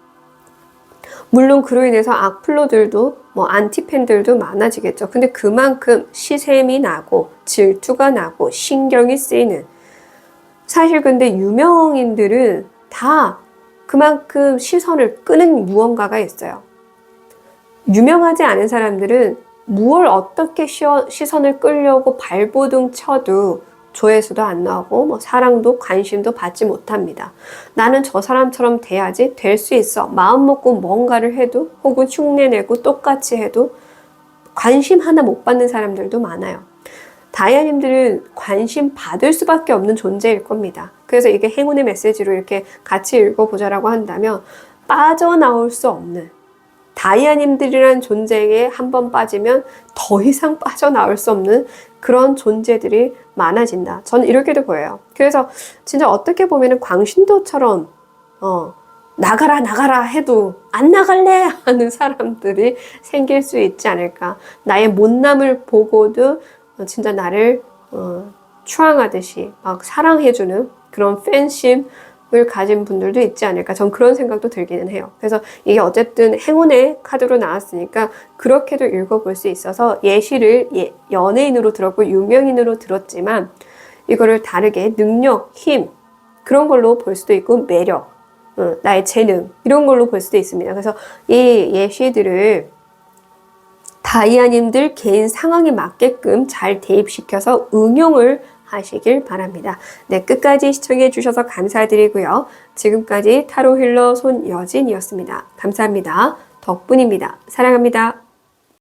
Speaker 1: 물론 그로 인해서 악플러들도 안티팬들도 많아지겠죠. 근데 그만큼 시샘이 나고 질투가 나고 신경이 쓰이는, 사실 근데 유명인들은 다 그만큼 시선을 끄는 무언가가 있어요. 유명하지 않은 사람들은 무얼 어떻게 시선을 끌려고 발버둥 쳐도 조회수도 안 나오고 사랑도 관심도 받지 못합니다. 나는 저 사람처럼 돼야지, 될 수 있어, 마음 먹고 뭔가를 해도 혹은 흉내내고 똑같이 해도 관심 하나 못 받는 사람들도 많아요. 다이아님들은 관심 받을 수밖에 없는 존재일 겁니다. 그래서 이게 행운의 메시지로 이렇게 같이 읽어보자라고 한다면 빠져나올 수 없는, 다이아님들이란 존재에 한번 빠지면 더 이상 빠져나올 수 없는 그런 존재들이 많아진다. 저는 이렇게도 보여요. 그래서 진짜 어떻게 보면은 광신도처럼 나가라 나가라 해도 안 나갈래 하는 사람들이 생길 수 있지 않을까. 나의 못남을 보고도 진짜 나를 추앙하듯이 막 사랑해주는 그런 팬심, 가진 분들도 있지 않을까. 전 그런 생각도 들기는 해요. 그래서 이게 어쨌든 행운의 카드로 나왔으니까 그렇게도 읽어볼 수 있어서 예시를 연예인으로 들었고 유명인으로 들었지만 이거를 다르게 능력, 힘 그런 걸로 볼 수도 있고 매력, 나의 재능 이런 걸로 볼 수도 있습니다. 그래서 이 예시들을 다이아님들 개인 상황에 맞게끔 잘 대입시켜서 응용을 하시길 바랍니다. 네, 끝까지 시청해 주셔서 감사드리고요. 지금까지 타로 힐러 손여진이었습니다. 감사합니다. 덕분입니다. 사랑합니다.